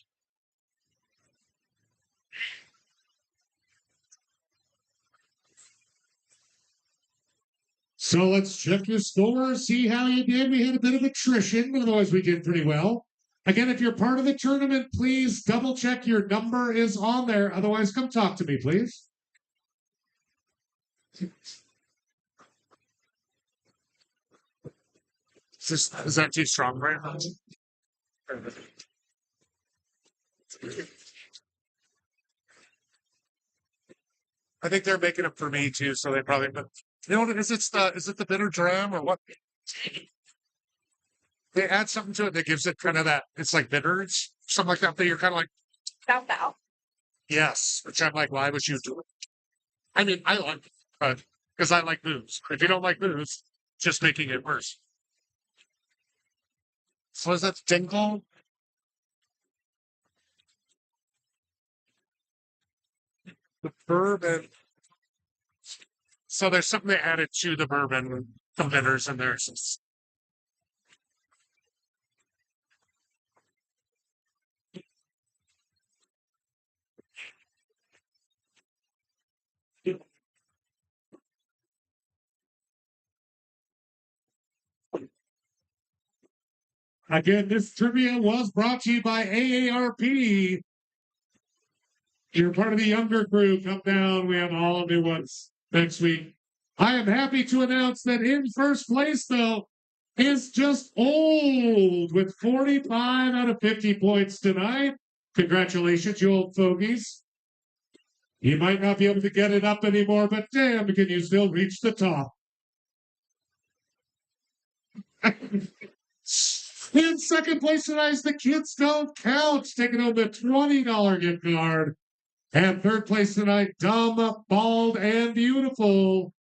So let's check your score, see how you did. We had a bit of attrition, but otherwise we did pretty well. Again, if you're part of the tournament, please double check your number is on there. Otherwise, come talk to me, please. Is that too strong, Brian? I think they're making it for me too, so they probably. But you know what it is? Is it the bitter dram or what? They add something to it that gives it kind of that. It's like bitters, something like that. That you're kind of like, Bow. yes. Which I'm like, why would you do it? I mean, I like it, but because I like booze. If you don't like booze, just making it worse. So is that Dingle? The bourbon. So there's something they added to the bourbon, the bitters in there. Again, this trivia was brought to you by AARP. You're part of the younger crew. Come down. We have all new ones next week. I am happy to announce that in first place, though, is just old with 45 out of 50 points tonight. Congratulations, you old fogies. You might not be able to get it up anymore, but damn, can you still reach the top? In second place tonight is the Kids Don't Count, taking home the $20 gift card. And third place tonight, Dumb, Bald, and Beautiful.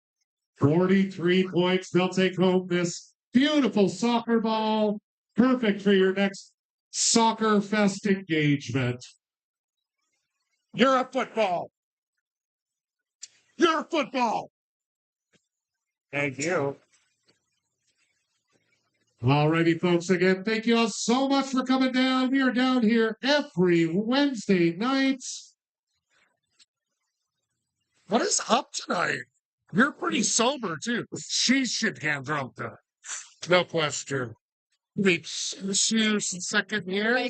43 points. They'll take home this beautiful soccer ball. Perfect for your next soccer fest engagement. You're a football. You're a football. Thank you. Alrighty, folks. Again, thank you all so much for coming down. We are down here every Wednesday nights. What is up tonight? You're pretty sober too. She should get drunk though. No question. It's second year.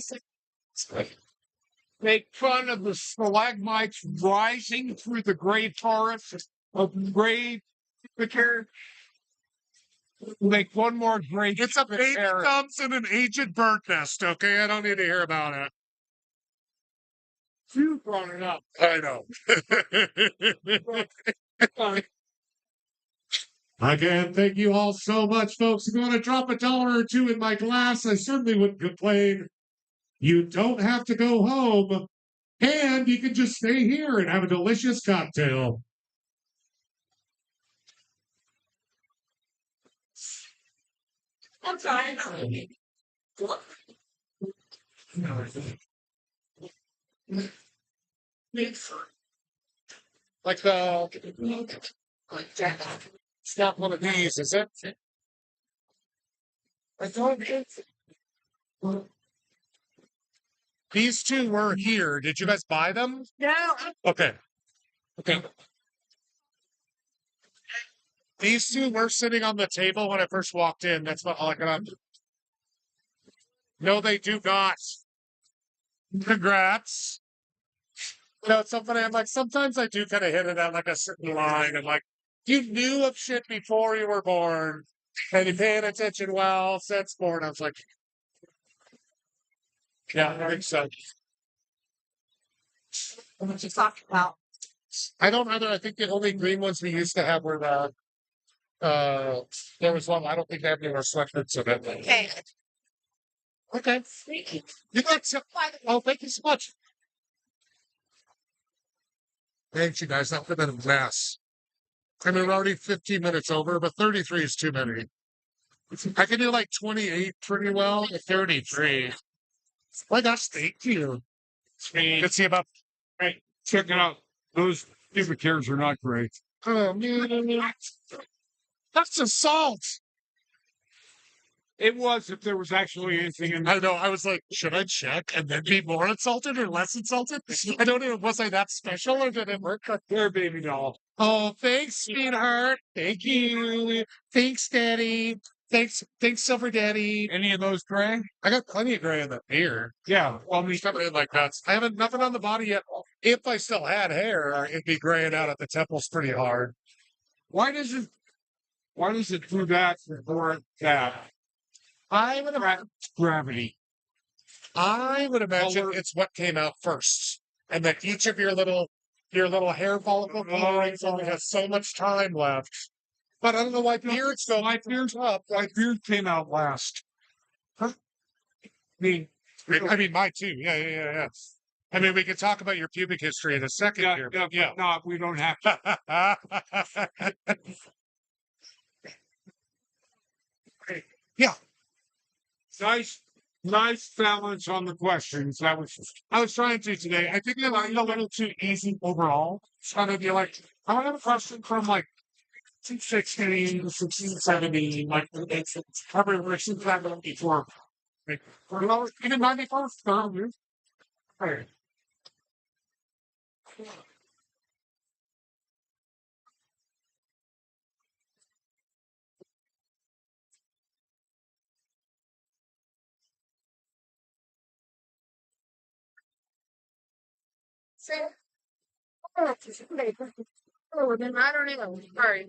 Make fun of the stalagmites rising through the gray forest of gray Jupiter. Make one more great. It's a baby thumbs and an aged bird nest, okay? I don't need to hear about it. You brought it up. I know. Again, thank you all so much, folks. If you want to drop $1 or $2 in my glass, I certainly wouldn't complain. You don't have to go home, and you can just stay here and have a delicious cocktail. I'm sorry. Like it's not one of these, is it? I don't think these two were here. Did you guys buy them? No. Okay. Okay. These two were sitting on the table when I first walked in. That's what I got. No, they do not. Congrats. You know, it's so funny. I'm like, sometimes I do kind of hit it at like a certain line. And like, you knew of shit before you were born, and you paying attention well since born. I was like, yeah, I think so. What you talking about? I don't either. I think the only green ones we used to have were the. There was one. I don't think they have any more selections of it. Okay. Okay. You got some. Oh, thank you so much. Thanks, you guys. That would have been a mess. I mean, we're already 15 minutes over, but 33 is too many. I can do like 28 pretty well. 33. My gosh, thank you. Let's see about. Right. Check it out. Those Jupiters are not great. Oh, man. That's just salt. It was if there was actually anything in I know. I was like, should I check and then be more insulted or less insulted? I don't know. Was I that special or did it work? there, baby doll. Oh, thanks, sweetheart. Thank you. Thanks, Daddy. Thanks, Silver Daddy. Any of those gray? I got plenty of gray in the beard. Yeah. Well, I mean, Something like that. I haven't nothing on the body yet. If I still had hair, it'd be graying out at the temples pretty hard. why does it do that or that? I would imagine. Gravity. I would imagine Color. it's what came out first, and that each of your little hair follicle colorings only has so much time left. But I don't know why beards go. My beard came out last. Huh? I mean, mine too. Yeah. I mean, we could talk about your pubic history in a second here. Yeah. No, we don't have to. Yeah. Nice balance on the questions. I was trying to today. I think I learned a little too easy overall. Trying to be like, I want to have a question from like 16, 16, 17, like everywhere since that before. Like, or even 94, 30. Right. Oh, then I don't even. Sorry.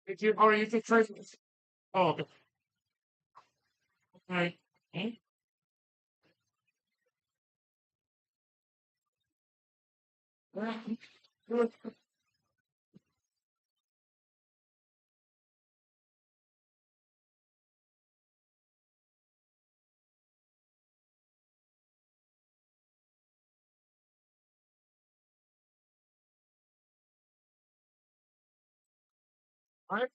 Did you, or you can try. Oh, okay. Right. Right.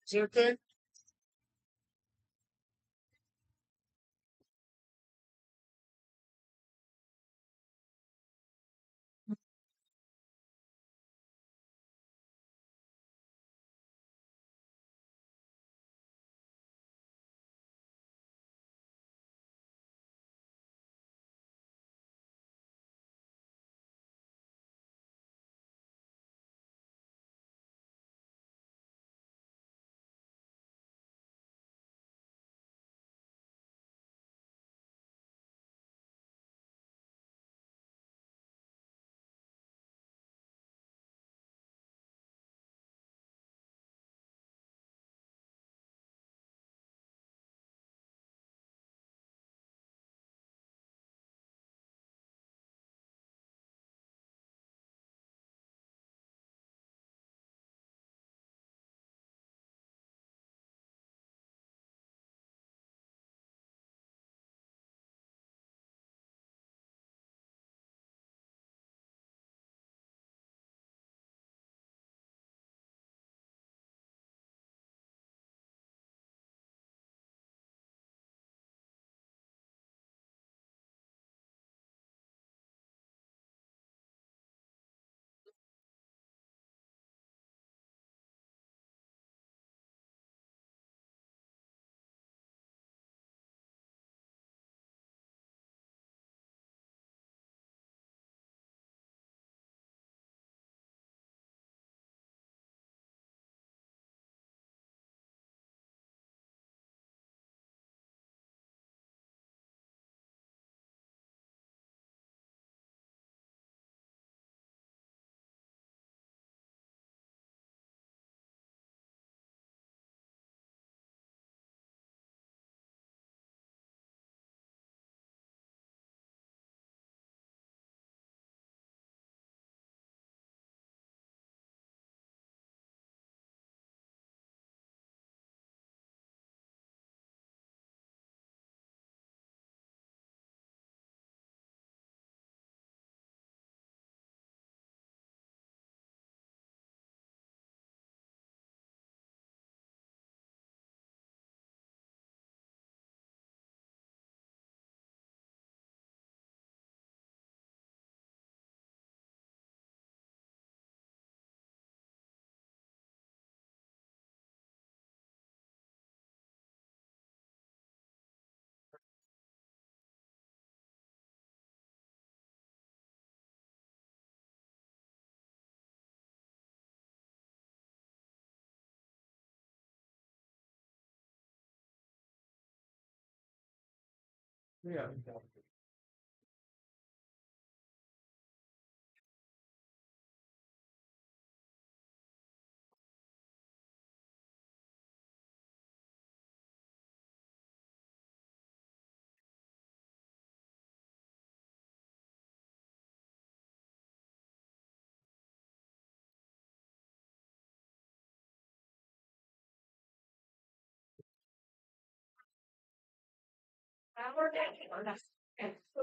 Is it okay? Yeah.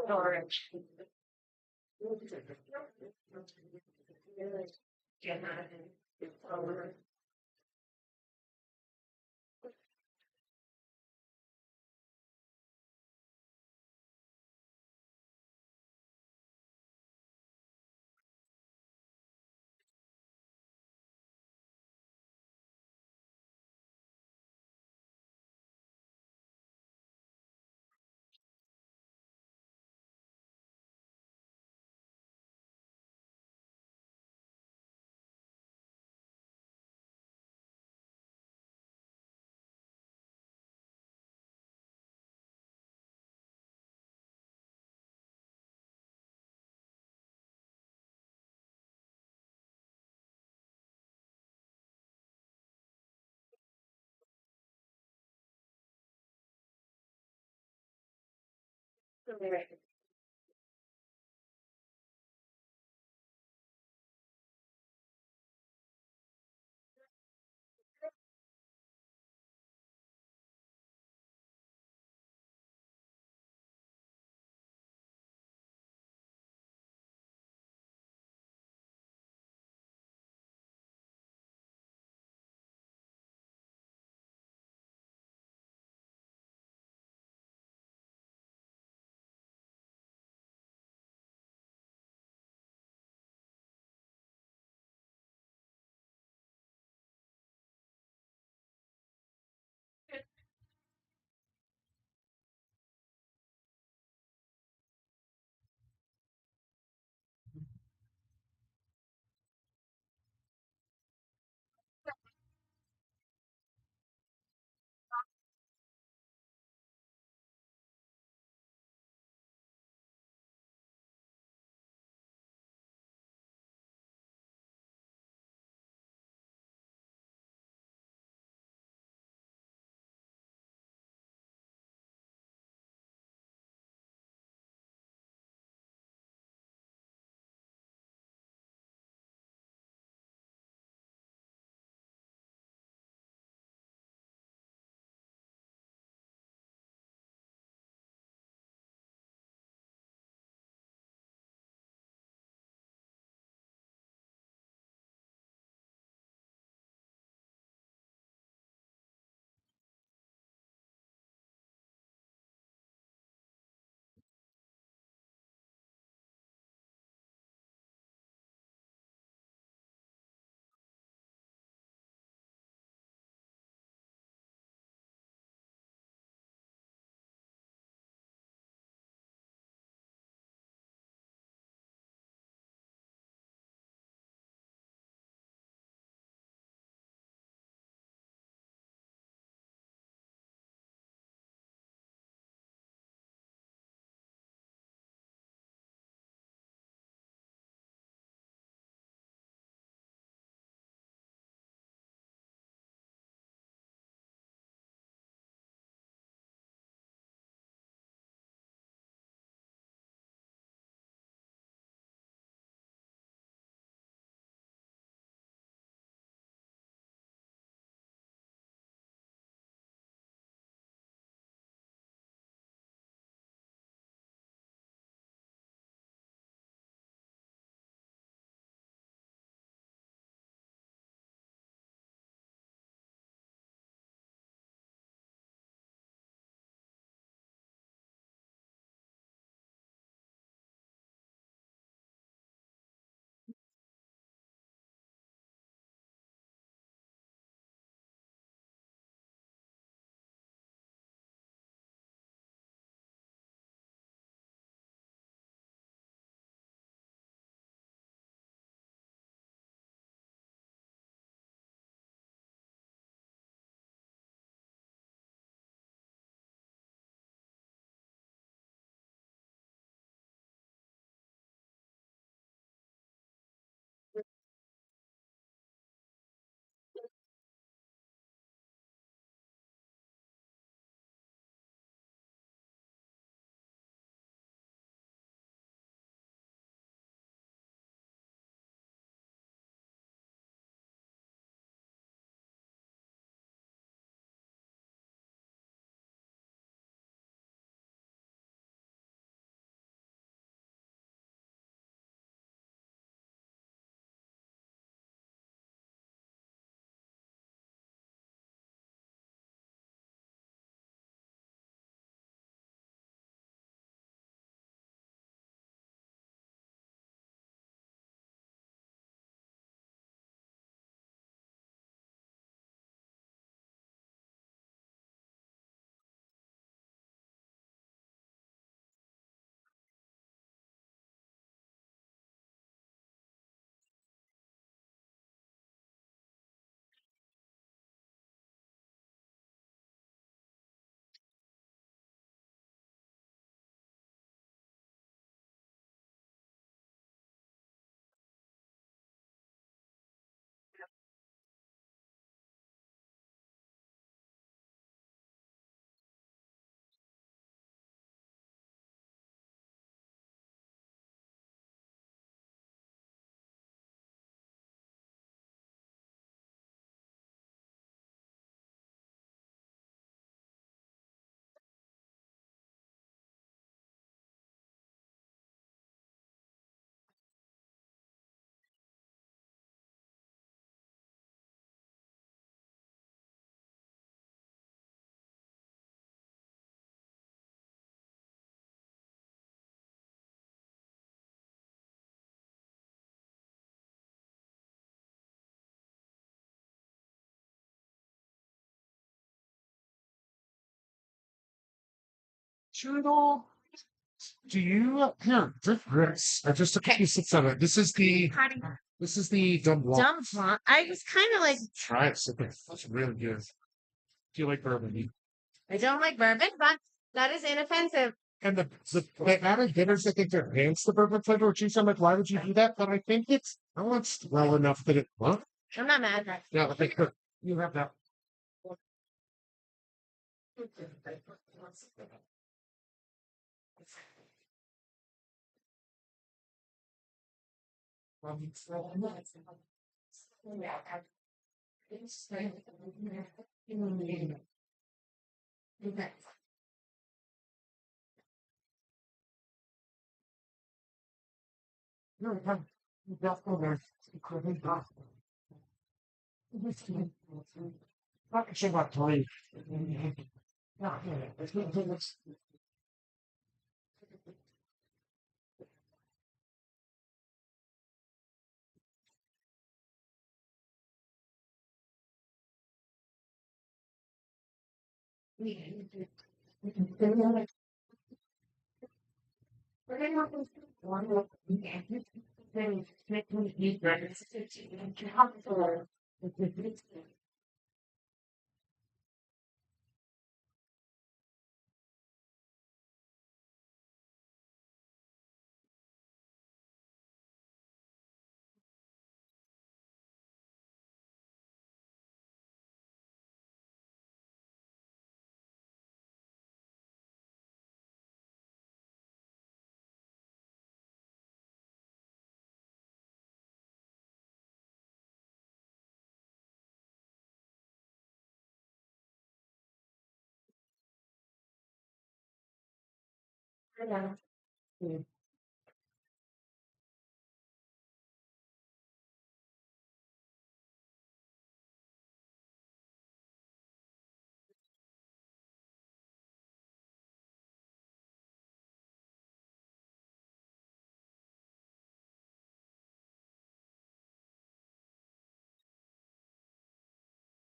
Storage. Journal. Do you here? Drip this. I just took a few sips of it. This is the dumb block. Dumb font. I was kind of like, Try it. Sip it. It's really good. Do you like bourbon? I don't like bourbon, but that is inoffensive. And the added bitters, I think, to enhance the bourbon flavor, which you sound like, why would you do that? But I think it's balanced well enough that it won't. I'm not mad. Yeah, I think you have that.